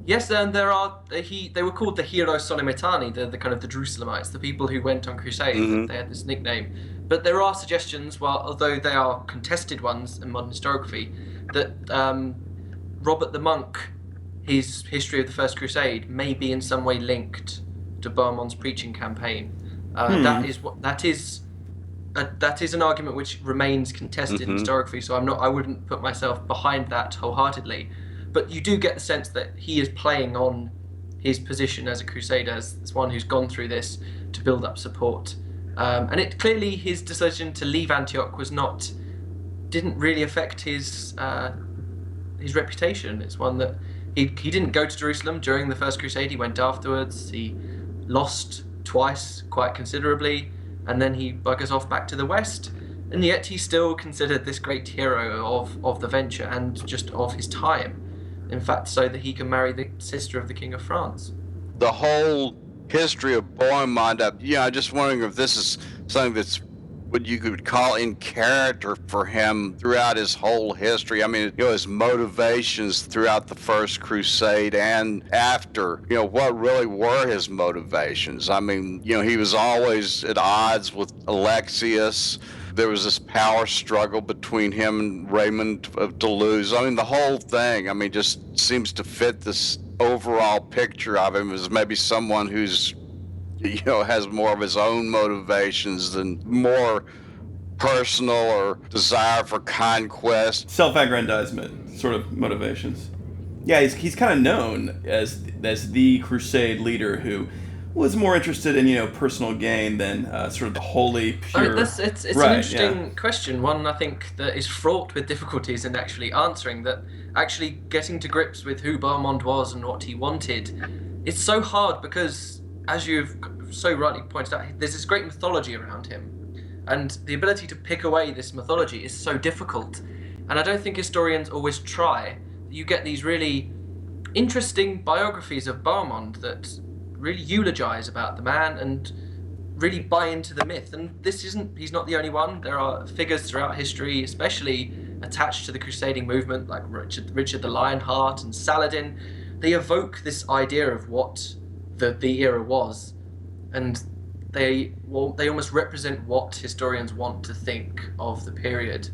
Yes, and they were called the Heroes Solimitani, the kind of the Jerusalemites, the people who went on crusade. They had this nickname. But there are suggestions, although they are contested ones in modern historiography, that Robert the Monk, his history of the First Crusade, may be in some way linked to Bohemond's preaching campaign. That is an argument which remains contested in historiography. So I wouldn't put myself behind that wholeheartedly. But you do get the sense that he is playing on his position as a crusader, as one who's gone through this to build up support. And clearly his decision to leave Antioch didn't really affect his reputation. It's one that he didn't go to Jerusalem during the First Crusade. He went afterwards. He lost twice, quite considerably, and then he buggers off back to the west. And yet he's still considered this great hero of the venture and just of his time. In fact, so that he can marry the sister of the King of France. The whole history of Bohemond, I'm just wondering if this is something that's what you could call in character for him throughout his whole history. I mean, his motivations throughout the First Crusade and after, what really were his motivations? I mean, he was always at odds with Alexius. There was this power struggle between him and Raymond of Toulouse. I mean, the whole thing, just seems to fit this overall picture of him as maybe someone who's, has more of his own motivations than more personal or desire for conquest. Self-aggrandizement sort of motivations. Yeah, he's kind of known as the crusade leader who was more interested in personal gain than sort of the holy pure. It's an interesting question, one I think that is fraught with difficulties in actually answering. That actually getting to grips with who Bohemond was and what he wanted, it's so hard because, as you've so rightly pointed out, there's this great mythology around him, and the ability to pick away this mythology is so difficult. And I don't think historians always try. You get these really interesting biographies of Bohemond that really eulogize about the man and really buy into the myth. And he's not the only one. There are figures throughout history, especially attached to the crusading movement, like Richard the Lionheart and Saladin. They evoke this idea of what the era was, and they almost represent what historians want to think of the period.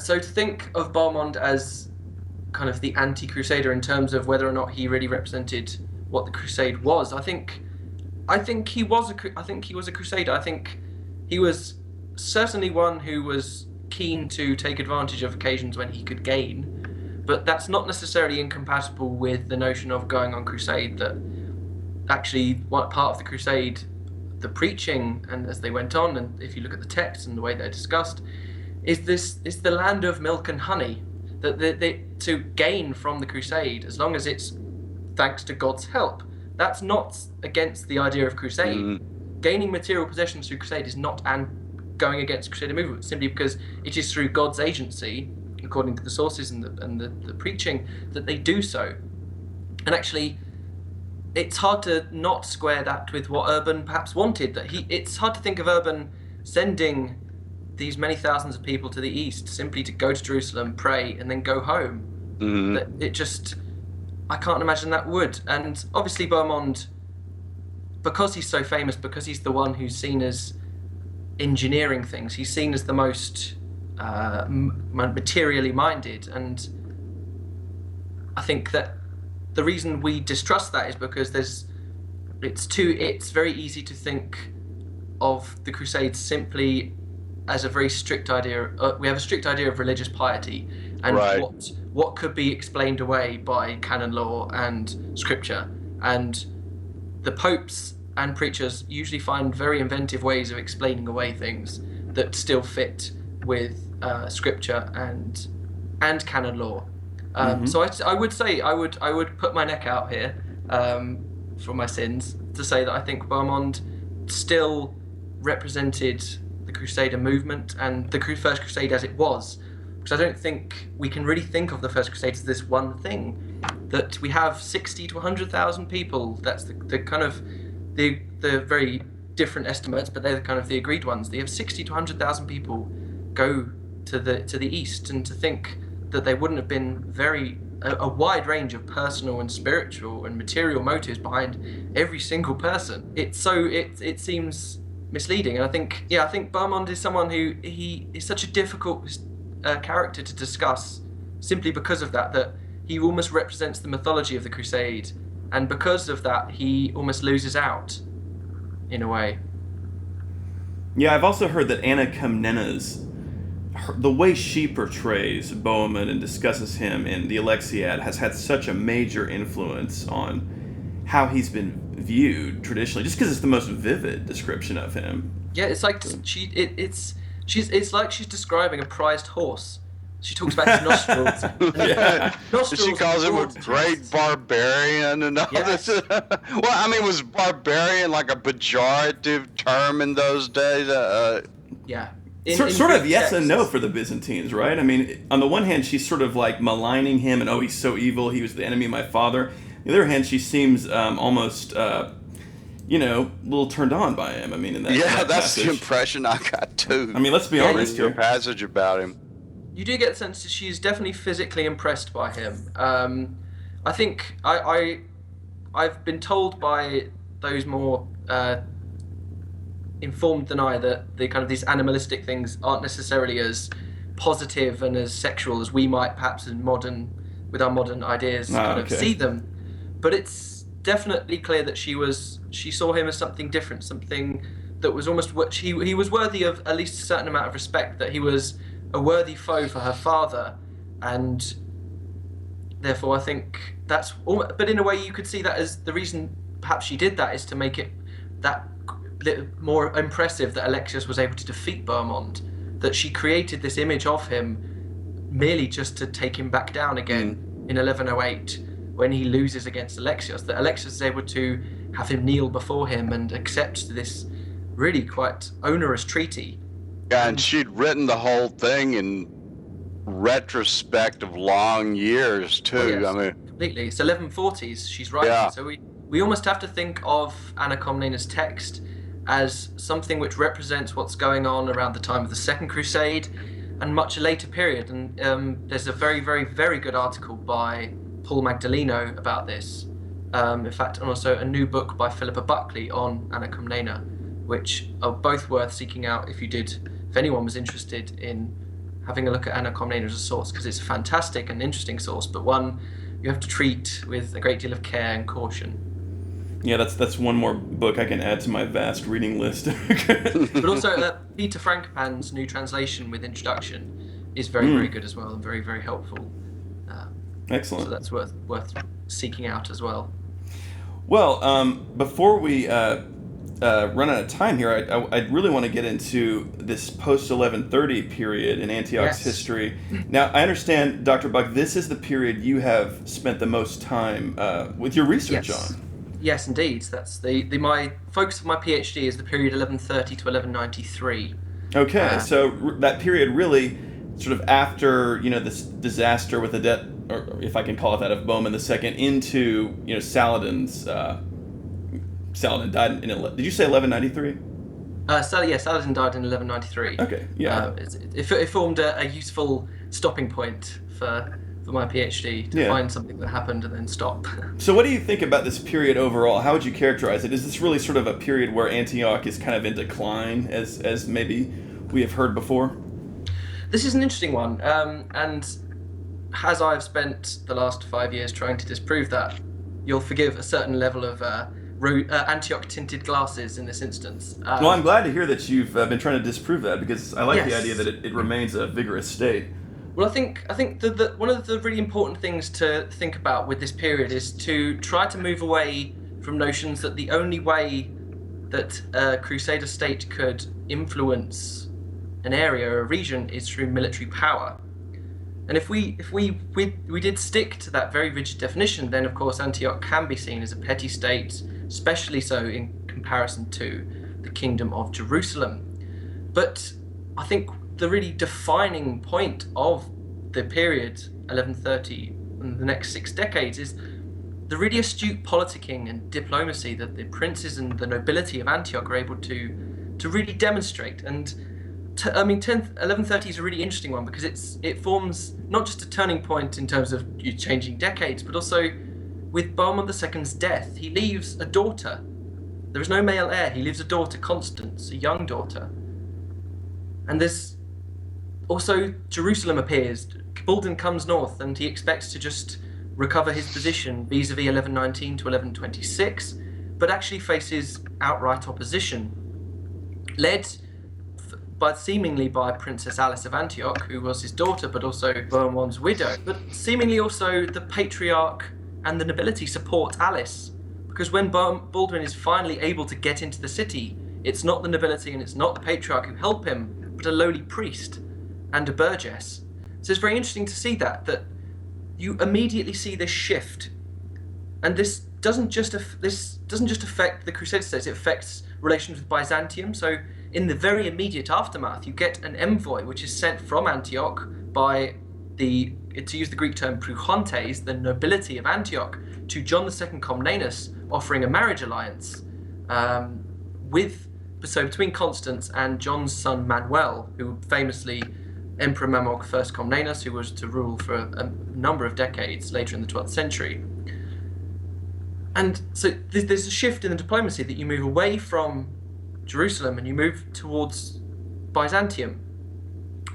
So to think of Bohemond as kind of the anti-Crusader in terms of whether or not he really represented what the Crusade was, I think he was a Crusader. I think he was certainly one who was keen to take advantage of occasions when he could gain, but that's not necessarily incompatible with the notion of going on crusade. That actually, what part of the Crusade, the preaching, and as they went on, and if you look at the text and the way they're discussed, is the land of milk and honey. That they to gain from the Crusade, as long as it's thanks to God's help, that's not against the idea of crusade. Gaining material possessions through crusade is not going against Crusader movement, simply because it is through God's agency, according to the sources and the preaching, that they do so. And actually, it's hard to not square that with what Urban perhaps wanted. It's hard to think of Urban sending these many thousands of people to the east simply to go to Jerusalem, pray, and then go home. I can't imagine that would. And obviously Bohemond, because he's so famous, because he's the one who's seen as engineering things, he's seen as the most materially minded. And I think that the reason we distrust that is because it's very easy to think of the Crusades simply as a very strict idea. We have a strict idea of religious piety and what could be explained away by canon law and scripture. And the popes and preachers usually find very inventive ways of explaining away things that still fit with scripture and canon law. So I would say I would put my neck out here for my sins to say that I think Bohemond still represented the Crusader movement and the First Crusade as it was, because I don't think we can really think of the First Crusade as this one thing. That we have 60 to 100,000 people. That's the kind of the very different estimates, but they're kind of the agreed ones. They have 60 to 100,000 people go to the east, and to think that there wouldn't have been a wide range of personal and spiritual and material motives behind every single person. It seems misleading. And I think Bohemond is someone who he is such a difficult character to discuss, simply because of that he almost represents the mythology of the Crusade, and because of that he almost loses out in a way. Yeah, I've also heard that Anna Komnena's, the way she portrays Bohemond and discusses him in the Alexiad has had such a major influence on how he's been viewed traditionally, just because it's the most vivid description of him. Yeah, it's like it's like she's describing a prized horse. She talks about his nostrils. Nostrils, she calls him a great barbarian and all this. Well, I mean, was barbarian like a pejorative term in those days? Yeah. Sort of yes and no for the Byzantines, right? I mean, on the one hand, she's sort of like maligning him and, he's so evil, he was the enemy of my father. On the other hand, she seems almost, a little turned on by him. I mean, in that that's passage. the impression I got too. I mean, let's be honest here. A passage about him. You do get the sense that she's definitely physically impressed by him. I think I've been told by those more informed than I that the kind of these animalistic things aren't necessarily as positive and as sexual as we might perhaps with our modern ideas see them. But it's definitely clear that she saw him as something different, something that was almost what he was worthy of at least a certain amount of respect, that he was a worthy foe for her father, and therefore I think that's all. But in a way you could see that as the reason perhaps she did that is to make it that more impressive that Alexius was able to defeat Bohemond, that she created this image of him merely just to take him back down again in 1108 when he loses against Alexius, that Alexius is able to have him kneel before him and accept this really quite onerous treaty. Yeah, and she'd written the whole thing and retrospect of long years too. Oh, yes, I mean, completely. It's 1140s. She's writing. Yeah. So we almost have to think of Anna Komnena's text as something which represents what's going on around the time of the Second Crusade and much a later period. And there's a very, very, very good article by Paul Magdaleno about this. In fact, and also a new book by Philippa Buckley on Anna Komnena, which are both worth seeking out if anyone was interested in having a look at Anna Komnena as a source, because it's a fantastic and interesting source, but one you have to treat with a great deal of care and caution. Yeah, that's one more book I can add to my vast reading list. But also, Peter Frankopan's new translation with introduction is very, very good as well, and very, very helpful. Excellent. So that's worth seeking out as well. Well, before we run out of time here, I really want to get into this post-1130 period in Antioch's history. Now, I understand, Dr. Buck, this is the period you have spent the most time with your research on. Yes, indeed. That's my focus of my PhD is the period 1130 to 1193. Okay, so that period really sort of after this disaster with the death, or if I can call it that, of Bohemond II into Saladin's. Saladin died in. Did you say 1193? Saladin died in 1193. Okay, yeah. It formed a useful stopping point for my PhD to find something that happened and then stop. So what do you think about this period overall? How would you characterize it? Is this really sort of a period where Antioch is kind of in decline, as maybe we have heard before? This is an interesting one, and as I've spent the last 5 years trying to disprove that, you'll forgive a certain level of Antioch-tinted glasses in this instance. Well, I'm glad to hear that you've been trying to disprove that, because I like the idea that it remains a vigorous state. Well, I think that one of the really important things to think about with this period is to try to move away from notions that the only way that a Crusader state could influence an area or a region is through military power. And if we did stick to that very rigid definition, then of course Antioch can be seen as a petty state, especially so in comparison to the Kingdom of Jerusalem. But I think the really defining point of the period 1130 and the next 6 decades is the really astute politicking and diplomacy that the princes and the nobility of Antioch are able to really demonstrate. And 1130 is a really interesting one because it forms not just a turning point in terms of changing decades, but also with Bohemond II's death, he leaves a daughter. There is no male heir. He leaves a daughter, Constance, a young daughter. And this also Jerusalem appears. Baldwin comes north, and he expects to just recover his position vis-a-vis 1119 to 1126, but actually faces outright opposition, led seemingly by Princess Alice of Antioch, who was his daughter, but also Bohemond's widow. But seemingly also the patriarch and the nobility support Alice, because when Baldwin is finally able to get into the city, it's not the nobility and it's not the patriarch who help him, but a lowly priest and a burgess. So it's very interesting to see that you immediately see this shift, and this doesn't just affect the Crusader states; it affects relations with Byzantium. So in the very immediate aftermath, you get an envoy which is sent from Antioch by to use the Greek term proochontes, the nobility of Antioch, to John II Comnenus, offering a marriage alliance between Constance and John's son Manuel, who famously Emperor Mamog I Comnenus, who was to rule for a number of decades later in the 12th century. And so there's a shift in the diplomacy that you move away from Jerusalem and you move towards Byzantium.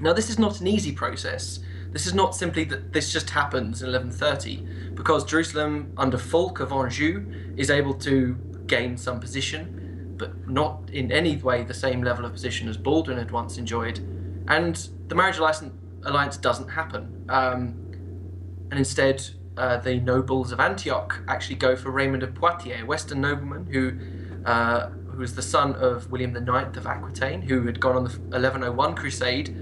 Now, this is not an easy process. This is not simply that this just happens in 1130, because Jerusalem, under Fulk of Anjou, is able to gain some position, but not in any way the same level of position as Baldwin had once enjoyed. And the marriage alliance doesn't happen. And instead, the nobles of Antioch actually go for Raymond of Poitiers, a Western nobleman who was the son of William IX of Aquitaine, who had gone on the 1101 Crusade.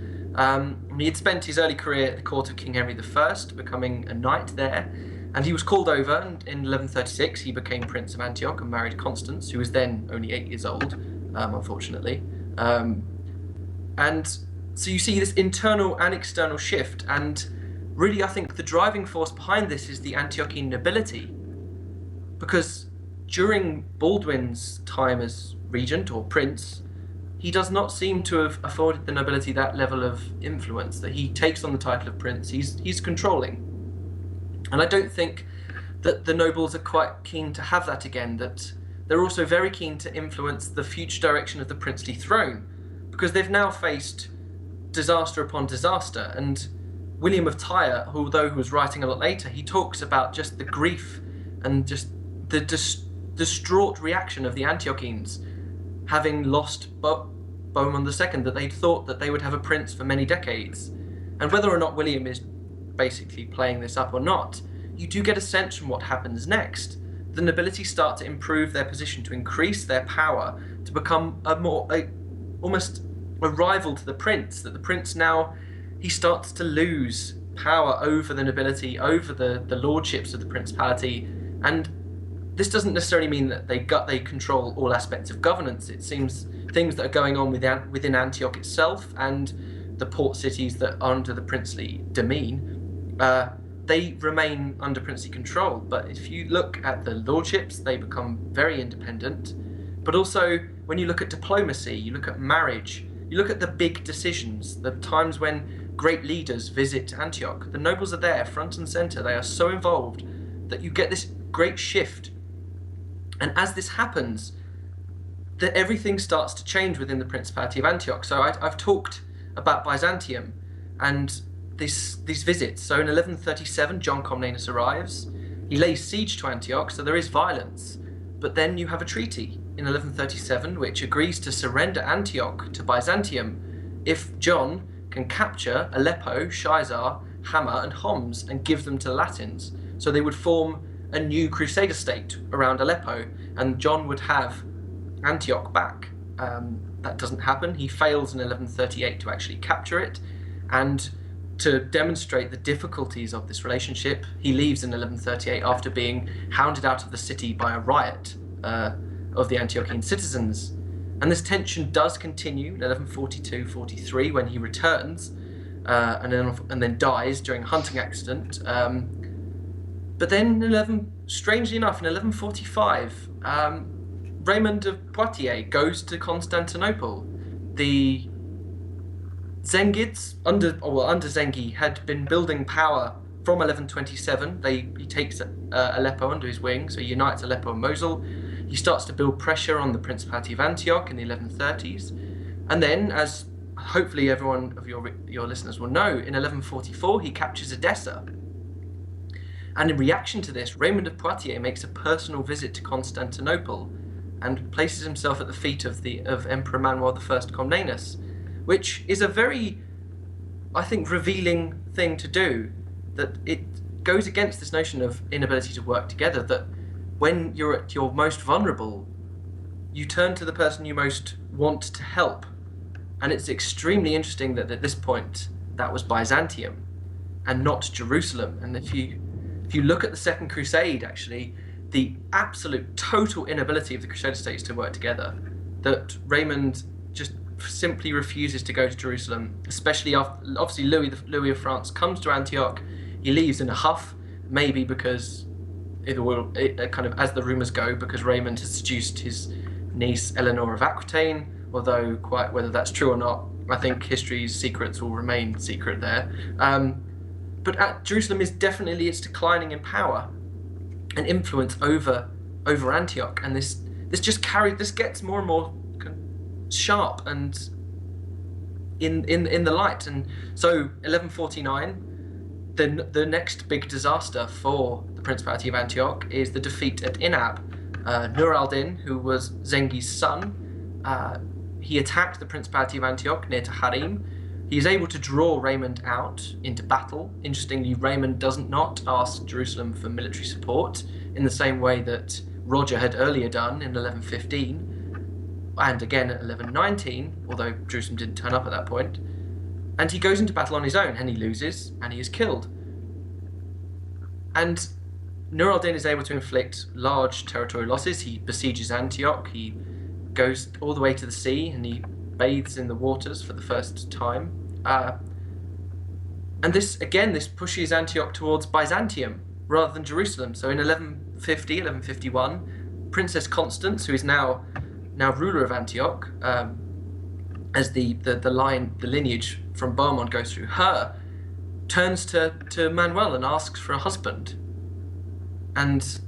He had spent his early career at the court of King Henry I, becoming a knight there. And he was called over, and in 1136 he became Prince of Antioch and married Constance, who was then only 8 years old, unfortunately. And So you see this internal and external shift, and really I think the driving force behind this is the Antiochian nobility, because during Baldwin's time as regent or prince, he does not seem to have afforded the nobility that level of influence, that he takes on the title of prince, he's controlling. And I don't think that the nobles are quite keen to have that again, that they're also very keen to influence the future direction of the princely throne, because they've now faced disaster upon disaster. And William of Tyre, although he was writing a lot later, he talks about just the grief and just the distraught reaction of the Antiochenes, having lost Bohemond II, that they'd thought that they would have a prince for many decades. And whether or not William is basically playing this up or not, you do get a sense from what happens next. The nobility start to improve their position, to increase their power, to become almost a rival to the prince, that the prince now, he starts to lose power over the nobility, over the lordships of the principality. And this doesn't necessarily mean that they control all aspects of governance. It seems things that are going on within Antioch itself and the port cities that are under the princely demesne, they remain under princely control. But if you look at the lordships, they become very independent. But also, when you look at diplomacy, you look at marriage, you look at the big decisions, the times when great leaders visit Antioch, the nobles are there, front and center. They are so involved that you get this great shift. And as this happens, everything starts to change within the Principality of Antioch. So I've talked about Byzantium and these visits. So in 1137, John Comnenus arrives. He lays siege to Antioch, so there is violence. But then you have a treaty in 1137 which agrees to surrender Antioch to Byzantium if John can capture Aleppo, Shaizar, Hama and Homs and give them to the Latins. So they would form a new Crusader state around Aleppo, and John would have Antioch back. That doesn't happen. He fails in 1138 to actually capture it, and to demonstrate the difficulties of this relationship, he leaves in 1138 after being hounded out of the city by a riot of the Antiochian citizens. And this tension does continue in 1142-43 when he returns and then dies during a hunting accident. But then strangely enough, in 1145, Raymond of Poitiers goes to Constantinople. The Zengids, under Zengi, had been building power from 1127. He takes Aleppo under his wing, so he unites Aleppo and Mosul. He starts to build pressure on the Principality of Antioch in the 1130s. And then, as hopefully everyone of your listeners will know, in 1144 he captures Edessa. And in reaction to this, Raymond of Poitiers makes a personal visit to Constantinople and places himself at the feet of Emperor Manuel I Comnenus, which is a very, I think, revealing thing to do, that it goes against this notion of inability to work together, that when you're at your most vulnerable, you turn to the person you most want to help. And it's extremely interesting that at this point, that was Byzantium and not Jerusalem. And if you look at the Second Crusade, actually, the absolute total inability of the Crusader states to work together, that Raymond just simply refuses to go to Jerusalem, especially after, obviously, Louis of France comes to Antioch. He leaves in a huff, maybe because kind of, as the rumours go, because Raymond has seduced his niece Eleanor of Aquitaine, although quite whether that's true or not, I think history's secrets will remain secret there. But Jerusalem is definitely, it's declining in power and influence over Antioch, and this gets more and more sharp and in the light. And so 1149, the next big disaster for the Principality of Antioch is the defeat at Inab. Nur al-Din, who was Zengi's son, he attacked the Principality of Antioch near Taharim. He is able to draw Raymond out into battle. Interestingly, Raymond does not ask Jerusalem for military support in the same way that Roger had earlier done in 1115, and again at 1119, although Jerusalem didn't turn up at that point. And he goes into battle on his own, and he loses, and he is killed. And Nur al-Din is able to inflict large territorial losses. He besieges Antioch, he goes all the way to the sea, and he bathes in the waters for the first time. And this pushes Antioch towards Byzantium rather than Jerusalem. So in 1151, Princess Constance, who is now ruler of Antioch, as the lineage from Bohemond goes through her, turns to Manuel and asks for a husband. And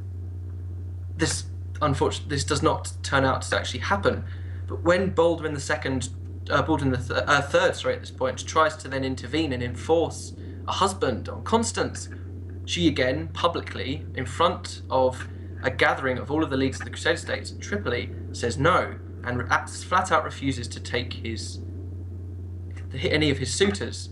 this does not turn out to actually happen. But when Baldwin III, at this point, tries to then intervene and enforce a husband on Constance, she again, publicly, in front of a gathering of all of the leaders of the Crusader states in Tripoli, says no, and flat out refuses to take any of his suitors.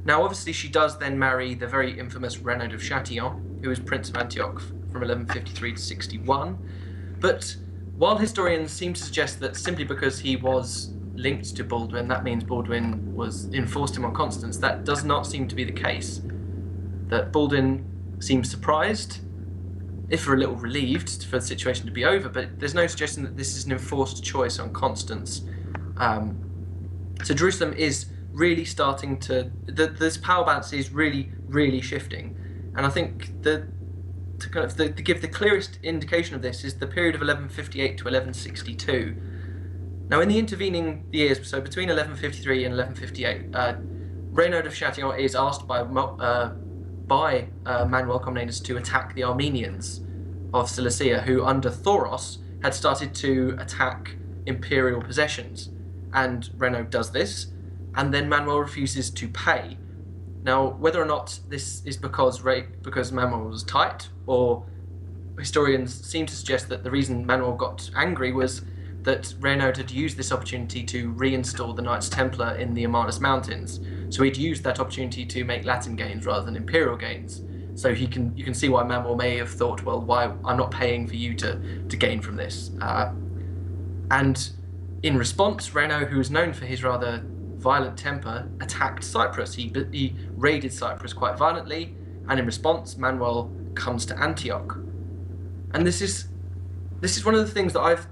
Now, obviously, she does then marry the very infamous Renaud of Chatillon, who was Prince of Antioch from 1153 to 61. But while historians seem to suggest that simply because he was linked to Baldwin, that means Baldwin enforced him on Constance, that does not seem to be the case. That Baldwin seems surprised, if a little relieved, for the situation to be over, but there's no suggestion that this is an enforced choice on Constance. So Jerusalem is really starting to... this power balance is really, really shifting. And I think to give the clearest indication of this is the period of 1158 to 1162. Now, in the intervening years, so between 1153 and 1158, Renaud of Chatillon is asked by Manuel Comnenus to attack the Armenians of Cilicia, who under Thoros had started to attack imperial possessions. And Renaud does this, and then Manuel refuses to pay. Now, whether or not this is because Manuel was tight, or historians seem to suggest that the reason Manuel got angry was that Renaud had used this opportunity to reinstall the Knights Templar in the Amarnas Mountains. So he'd used that opportunity to make Latin gains rather than imperial gains. So you can see why Manuel may have thought, well, why I'm not paying for you to gain from this. And in response, Renaud, who was known for his rather violent temper, attacked Cyprus. He raided Cyprus quite violently, and in response, Manuel comes to Antioch. And this is one of the things that I've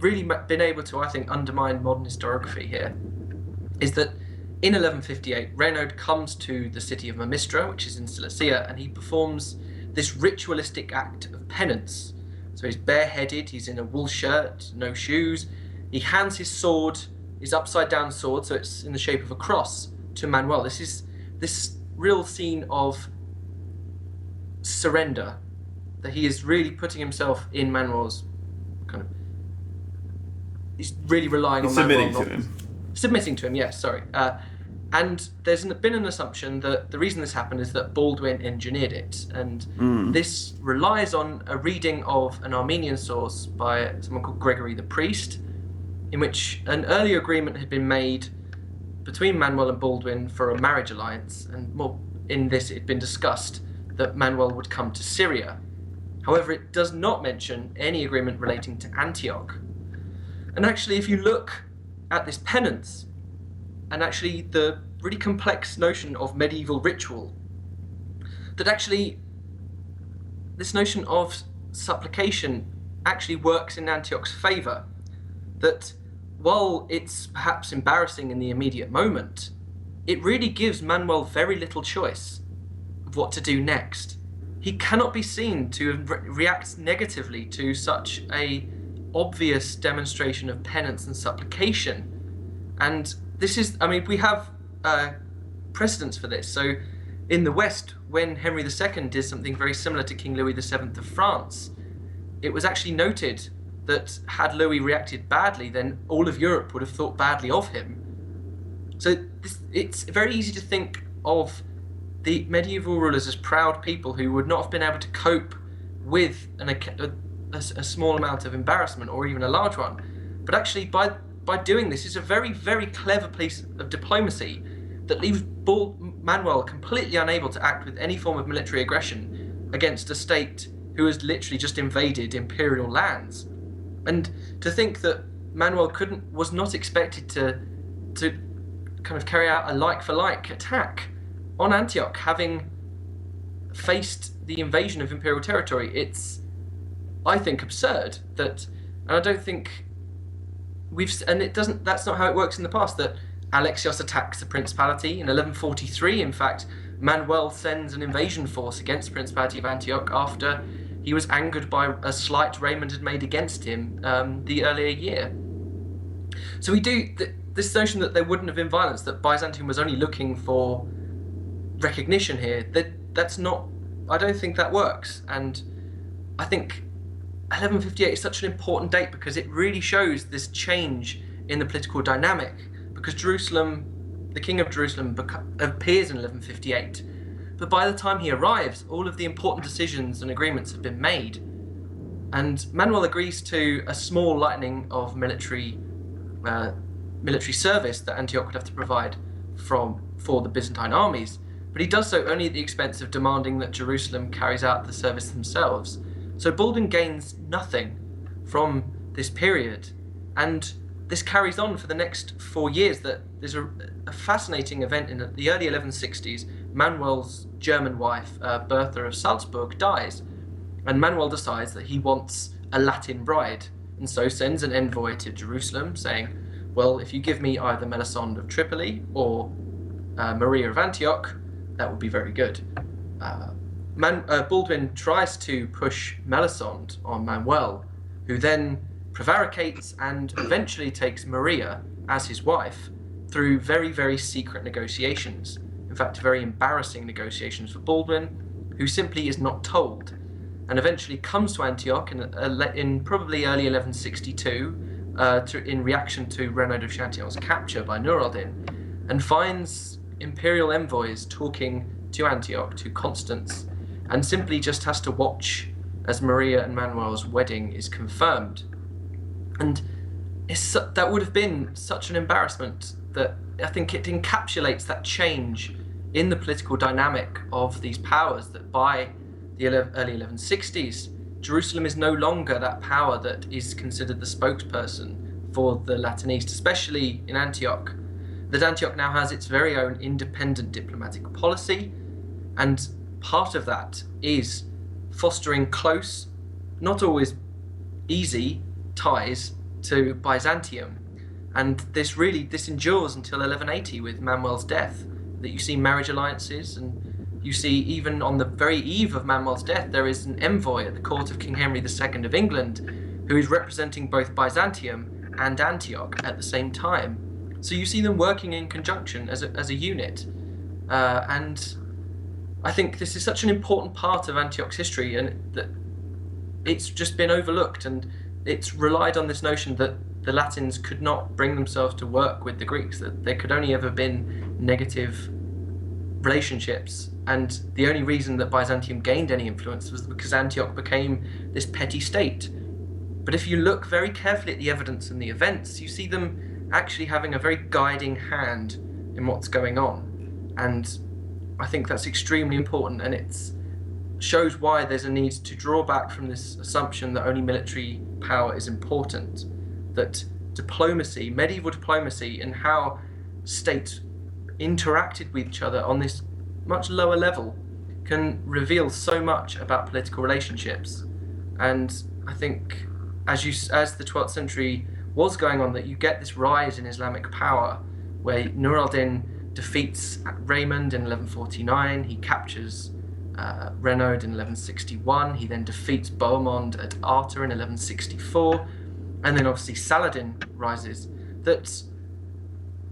really been able to, I think, undermine modern historiography here, is that in 1158, Renaud comes to the city of Mamistra, which is in Cilicia, and he performs this ritualistic act of penance. So he's bareheaded, he's in a wool shirt, no shoes. He hands his sword, his upside-down sword, so it's in the shape of a cross, to Manuel. This is this real scene of surrender, that he is really putting himself in Manuel's kind of... He's really relying on Manuel. Submitting to him, yes, sorry. And there's been an assumption that the reason this happened is that Baldwin engineered it. And this relies on a reading of an Armenian source by someone called Gregory the Priest, in which an earlier agreement had been made between Manuel and Baldwin for a marriage alliance. And more in this, it had been discussed that Manuel would come to Syria. However, it does not mention any agreement relating to Antioch. And actually, if you look at this penance, and actually the really complex notion of medieval ritual, that actually this notion of supplication actually works in Antioch's favour. That while it's perhaps embarrassing in the immediate moment, it really gives Manuel very little choice of what to do next. He cannot be seen to react negatively to such a obvious demonstration of penance and supplication. And this is, I mean, we have precedents for this. So in the West, when Henry II did something very similar to King Louis VII of France, it was actually noted that had Louis reacted badly, then all of Europe would have thought badly of him. So it's very easy to think of the medieval rulers as proud people who would not have been able to cope with a small amount of embarrassment, or even a large one. But actually, by doing this, it's a very, very clever piece of diplomacy that leaves Manuel completely unable to act with any form of military aggression against a state who has literally just invaded imperial lands. And to think that Manuel was not expected to kind of carry out a like-for-like attack on Antioch, having faced the invasion of imperial territory, it's, I think, absurd. And I don't think that's not how it works in the past, that Alexios attacks the Principality. In 1143, in fact, Manuel sends an invasion force against the Principality of Antioch after he was angered by a slight Raymond had made against him the earlier year. So we do this notion that there wouldn't have been violence, that Byzantium was only looking for recognition here. That's not. I don't think that works, and I think 1158 is such an important date because it really shows this change in the political dynamic. Because Jerusalem, the King of Jerusalem, appears in 1158, but by the time he arrives, all of the important decisions and agreements have been made, and Manuel agrees to a small lightening of military service that Antioch would have to provide for the Byzantine armies, but he does so only at the expense of demanding that Jerusalem carries out the service themselves. So Baldwin gains nothing from this period, and this carries on for the next 4 years. That there's a fascinating event in the early 1160s. Manuel's German wife, Bertha of Salzburg, dies, and Manuel decides that he wants a Latin bride, and so sends an envoy to Jerusalem saying, well, if you give me either Melisande of Tripoli or Maria of Antioch, that would be very good. Baldwin tries to push Melisande on Manuel, who then prevaricates and eventually takes Maria as his wife through very, very secret negotiations. In fact, very embarrassing negotiations for Baldwin, who simply is not told, and eventually comes to Antioch in probably early 1162 in reaction to Renaud de Chatillon's capture by Nur al-Din, and finds imperial envoys talking to Antioch, to Constance, and simply just has to watch as Maria and Manuel's wedding is confirmed. And that would have been such an embarrassment that I think it encapsulates that change in the political dynamic of these powers, that by the early 1160s, Jerusalem is no longer that power that is considered the spokesperson for the Latin East, especially in Antioch. That Antioch now has its very own independent diplomatic policy, and part of that is fostering close, not always easy, ties to Byzantium. And this endures until 1180 with Manuel's death, that you see marriage alliances, and you see even on the very eve of Manuel's death there is an envoy at the court of King Henry II of England who is representing both Byzantium and Antioch at the same time. So you see them working in conjunction as a unit, and I think this is such an important part of Antioch's history, and that it's just been overlooked, and it's relied on this notion that the Latins could not bring themselves to work with the Greeks, that there could only ever been negative relationships, and the only reason that Byzantium gained any influence was because Antioch became this petty state. But if you look very carefully at the evidence and the events, you see them actually having a very guiding hand in what's going on, and I think that's extremely important, and it shows why there's a need to draw back from this assumption that only military power is important, that diplomacy, medieval diplomacy, and how states interacted with each other on this much lower level can reveal so much about political relationships. And I think as the 12th century was going on, that you get this rise in Islamic power, where Nur al-Din defeats Raymond in 1149, he captures Renaud in 1161, he then defeats Bohemond at Arta in 1164, and then obviously Saladin rises. That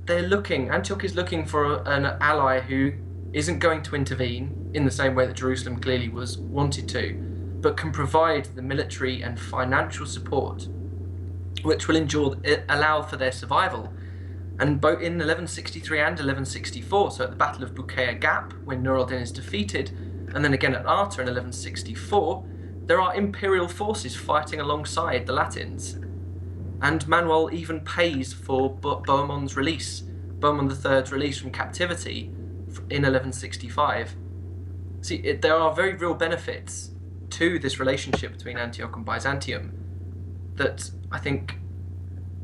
Antioch is looking for an ally who isn't going to intervene in the same way that Jerusalem clearly wanted to, but can provide the military and financial support which will allow for their survival. And both in 1163 and 1164, so at the Battle of Bukeya Gap, when Nur al-Din is defeated, and then again at Arta in 1164, there are imperial forces fighting alongside the Latins. And Manuel even pays for Bohemond's release, Bohemond III's release from captivity in 1165. See, there are very real benefits to this relationship between Antioch and Byzantium that I think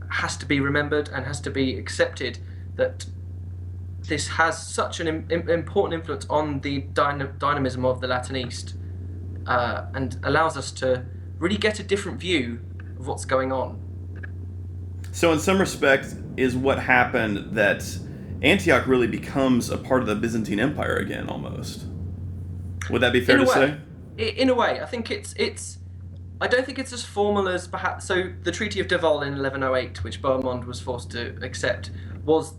has to be remembered and has to be accepted, that this has such an important influence on the dynamism of the Latin East, and allows us to really get a different view of what's going on. So in some respects, is what happened that Antioch really becomes a part of the Byzantine Empire again, almost. Would that be fair In a to way, say? in a way, I think it's. I don't think it's as formal as perhaps. So the Treaty of Deval in 1108, which Bohemond was forced to accept, was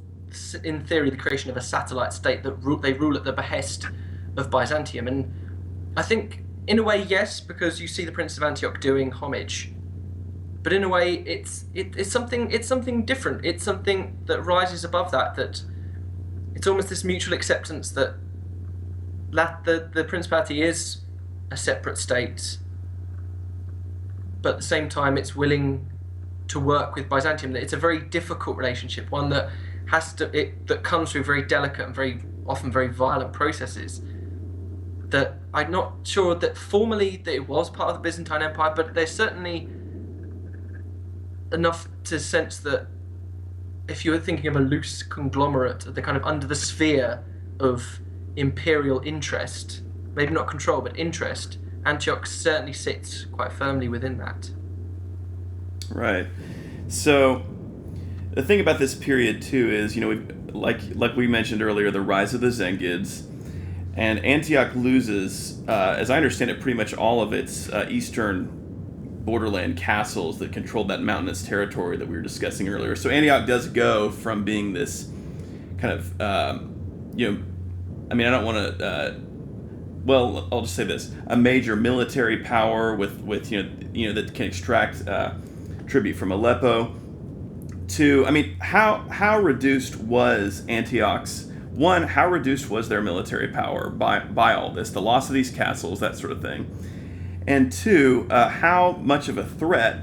in theory the creation of a satellite state that they rule at the behest of Byzantium, and I think in a way yes, because you see the Prince of Antioch doing homage. But in a way, it's something different. It's something that rises above that. That it's almost this mutual acceptance that the Principality is a separate state, but at the same time, it's willing to work with Byzantium. That it's a very difficult relationship, one that that comes through very delicate and very often very violent processes. That I'm not sure that formally that it was part of the Byzantine Empire, but there's certainly enough to sense that if you were thinking of a loose conglomerate, the kind of under the sphere of imperial interest, maybe not control but interest, Antioch certainly sits quite firmly within that. Right. So the thing about this period too is, like we mentioned earlier, the rise of the Zengids, and Antioch loses, as I understand it, pretty much all of its eastern borderland castles that controlled that mountainous territory that we were discussing earlier. So Antioch does go from being this kind of, I don't want to, well, I'll just say this: a major military power with that can extract tribute from Aleppo. To, how reduced was Antioch's? One, how reduced was their military power by all this, the loss of these castles, that sort of thing. And two, how much of a threat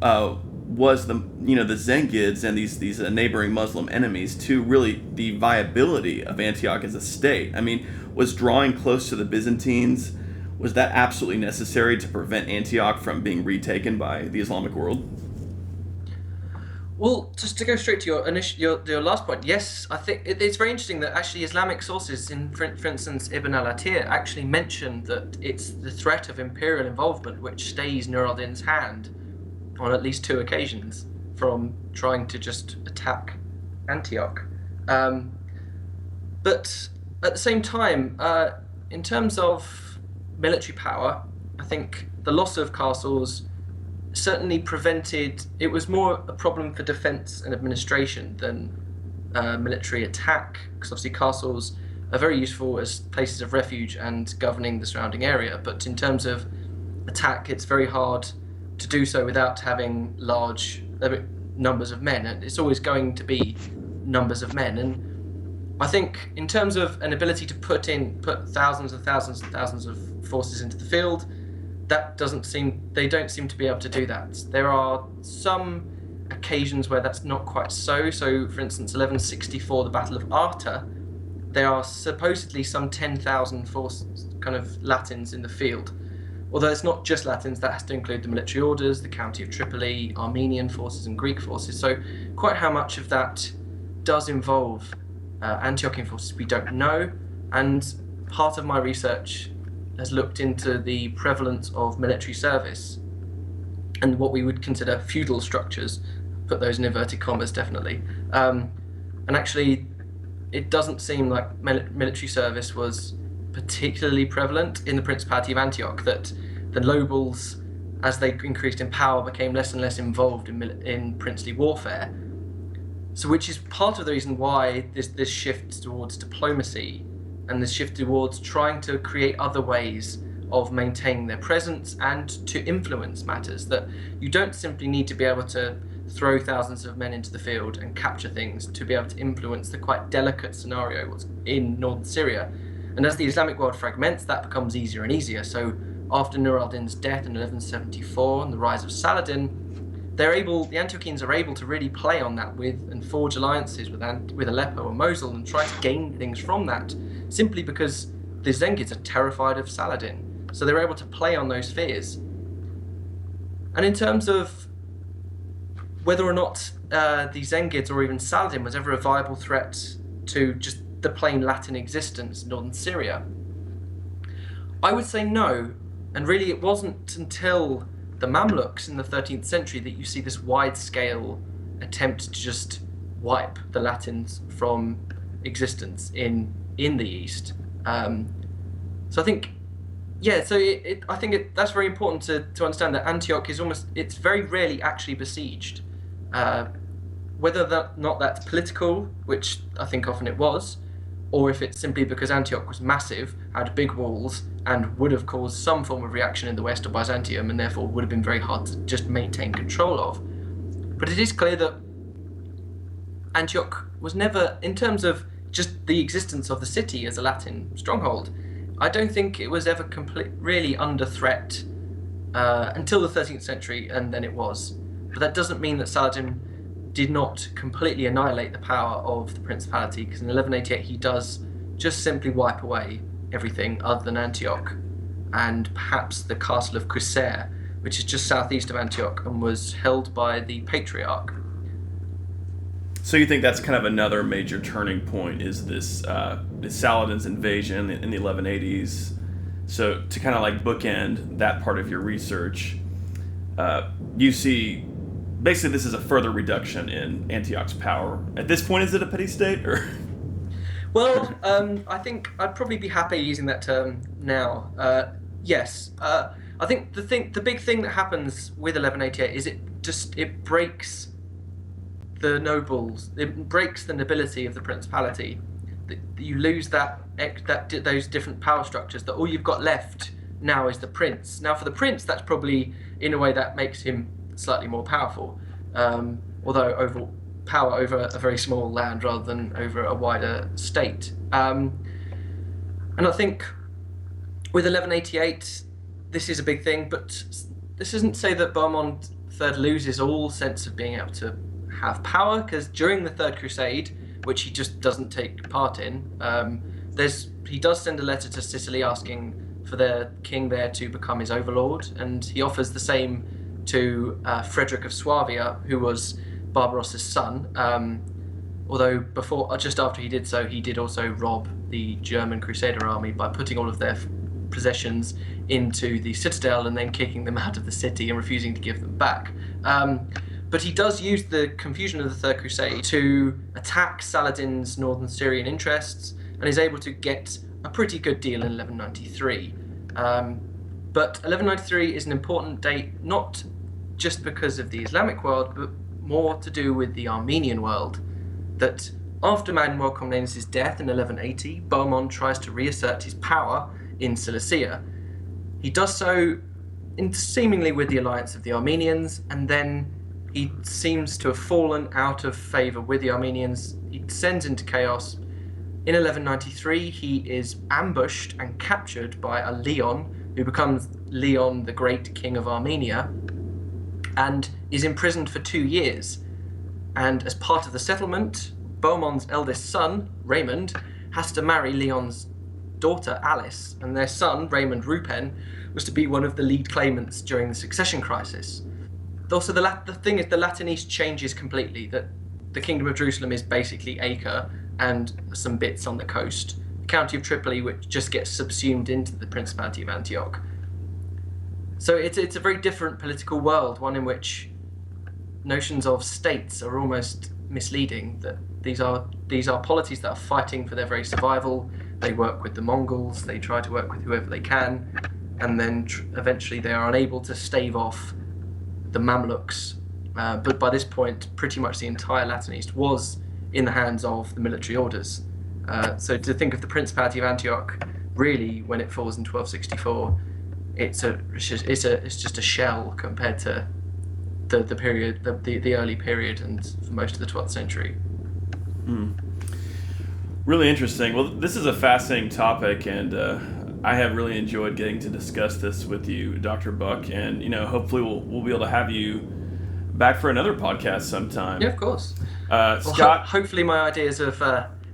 was the Zengids and these neighboring Muslim enemies to really the viability of Antioch as a state? Was drawing close to the Byzantines, was that absolutely necessary to prevent Antioch from being retaken by the Islamic world? Well, just to go straight to your last point, yes, I think it's very interesting that actually Islamic sources, for instance, Ibn al-Athir, actually mention that it's the threat of imperial involvement which stays Nur al-Din's hand on at least 2 occasions from trying to just attack Antioch. But at the same time, in terms of military power, I think the loss of castles certainly prevented. It was more a problem for defense and administration than military attack, because obviously castles are very useful as places of refuge and governing the surrounding area, but in terms of attack, it's very hard to do so without having large numbers of men, and it's always going to be numbers of men. And I think in terms of an ability to put thousands and thousands and thousands of forces into the field, they don't seem to be able to do that. There are some occasions where that's not quite so. So, for instance, 1164, the Battle of Arta, there are supposedly some 10,000 kind of Latins in the field. Although it's not just Latins, that has to include the military orders, the county of Tripoli, Armenian forces and Greek forces. So quite how much of that does involve Antiochian forces, we don't know. And part of my research has looked into the prevalence of military service and what we would consider feudal structures, put those in inverted commas definitely. And actually, it doesn't seem like military service was particularly prevalent in the Principality of Antioch, that the nobles, as they increased in power, became less and less involved in princely warfare. So which is part of the reason why this shift towards diplomacy and this shift towards trying to create other ways of maintaining their presence and to influence matters, that you don't simply need to be able to throw thousands of men into the field and capture things to be able to influence the quite delicate scenario in northern Syria. And as the Islamic world fragments, that becomes easier and easier. So after Nur al-Din's death in 1174 and the rise of Saladin, the Antiochians are able to really play on that and forge alliances with Aleppo or Mosul and try to gain things from that, simply because the Zengids are terrified of Saladin. So they're able to play on those fears. And in terms of whether or not the Zengids or even Saladin was ever a viable threat to just the plain Latin existence in northern Syria, I would say no. And really it wasn't until the Mamluks in the 13th century that you see this wide-scale attempt to just wipe the Latins from existence in the East. So I think, that's very important to understand that Antioch is it's very rarely actually besieged. Whether that's political, which I think often it was, or if it's simply because Antioch was massive, had big walls, and would have caused some form of reaction in the West of Byzantium, and therefore would have been very hard to just maintain control of. But it is clear that Antioch was never, in terms of just the existence of the city as a Latin stronghold, I don't think it was ever really under threat until the 13th century, and then it was. But that doesn't mean that Saladin did not completely annihilate the power of the Principality, because in 1188 he does just simply wipe away everything other than Antioch, and perhaps the castle of Crusader, which is just southeast of Antioch and was held by the Patriarch. So you think that's kind of another major turning point, is this Saladin's invasion in the 1180s. So to kind of like bookend that part of your research, you see basically this is a further reduction in Antioch's power. At this point, is it a petty state, or? Well, I think I'd probably be happy using that term now. Yes, I think the big thing that happens with 1188 is it breaks the nobles, it breaks the nobility of the Principality. You lose those different power structures. That all you've got left now is the prince. Now, for the prince, that's probably in a way that makes him slightly more powerful, although power over a very small land rather than over a wider state. And I think with 1188, this is a big thing, but this isn't to say that Bohemond III loses all sense of being able to have power, because during the Third Crusade, which he just doesn't take part in, he does send a letter to Sicily asking for their king there to become his overlord, and he offers the same to Frederick of Swabia, who was Barbarossa's son. Although just after he did so, he did also rob the German Crusader army by putting all of their possessions into the citadel and then kicking them out of the city and refusing to give them back. But he does use the confusion of the Third Crusade to attack Saladin's northern Syrian interests, and is able to get a pretty good deal in 1193. But 1193 is an important date, not just because of the Islamic world, but more to do with the Armenian world. That after Manuel Comnenus' death in 1180, Bohemond tries to reassert his power in Cilicia. He does so seemingly with the alliance of the Armenians, and then he seems to have fallen out of favour with the Armenians. He descends into chaos. In 1193, he is ambushed and captured by a Leon, who becomes Leon, the Great King of Armenia, and is imprisoned for 2 years. And as part of the settlement, Bohemond's eldest son, Raymond, has to marry Leon's daughter, Alice, and their son, Raymond Rupen, was to be one of the lead claimants during the succession crisis. Also, the thing is, the Latin East changes completely. That the Kingdom of Jerusalem is basically Acre and some bits on the coast. The County of Tripoli, which just gets subsumed into the Principality of Antioch. So it's a very different political world, one in which notions of states are almost misleading. That these are polities that are fighting for their very survival. They work with the Mongols. They try to work with whoever they can, and then eventually they are unable to stave off the Mamluks, but by this point, pretty much the entire Latin East was in the hands of the military orders. So to think of the Principality of Antioch, really, when it falls in 1264, it's just a shell compared to the period, the early period, and for most of the 12th century. Really interesting. Well, this is a fascinating topic, and I have really enjoyed getting to discuss this with you, Dr. Buck, and hopefully we'll be able to have you back for another podcast sometime. Yeah, of course. Scott, hopefully my ideas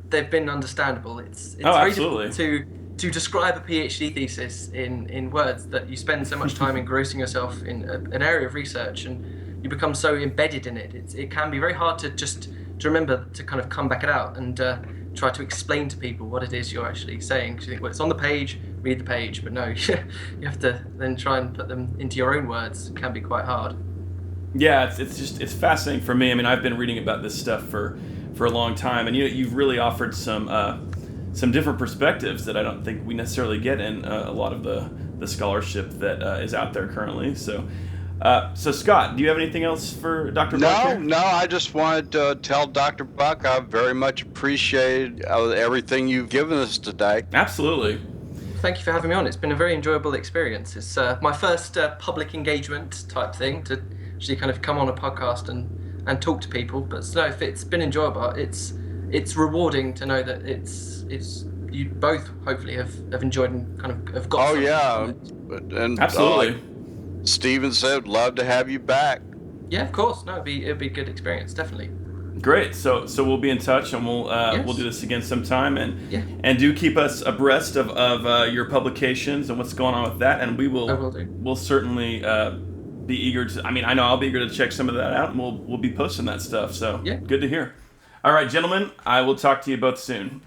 they've been understandable. It's very absolutely. difficult to describe a PhD thesis in words, that you spend so much time engrossing yourself in an area of research and you become so embedded in it. It can be very hard to remember to kind of come back it out and try to explain to people what it is you're actually saying. Because you think, well, it's on the page, read the page, but no, you have to then try and put them into your own words. It can be quite hard. Yeah, it's fascinating for me. I mean, I've been reading about this stuff for a long time, and you've really offered some different perspectives that I don't think we necessarily get in a lot of the scholarship that is out there currently. So, Scott, do you have anything else for Dr. Buck here? No, I just wanted to tell Dr. Buck I very much appreciate everything you've given us today. Absolutely. Thank you for having me on. It's been a very enjoyable experience. It's my first public engagement type thing to actually kind of come on a podcast and talk to people. But no, if it's been enjoyable, it's rewarding to know that it's you both hopefully have enjoyed and kind of have got. Oh yeah, and absolutely. Like Steven said, love to have you back. Yeah, of course. No, it'd be a good experience, definitely. Great. So we'll be in touch, and we'll do this again sometime, and do keep us abreast of your publications and what's going on with that, and we will. I will do. We'll certainly be eager to. I mean, I know I'll be eager to check some of that out, and we'll be posting that stuff. So yeah, good to hear. All right, gentlemen, I will talk to you both soon.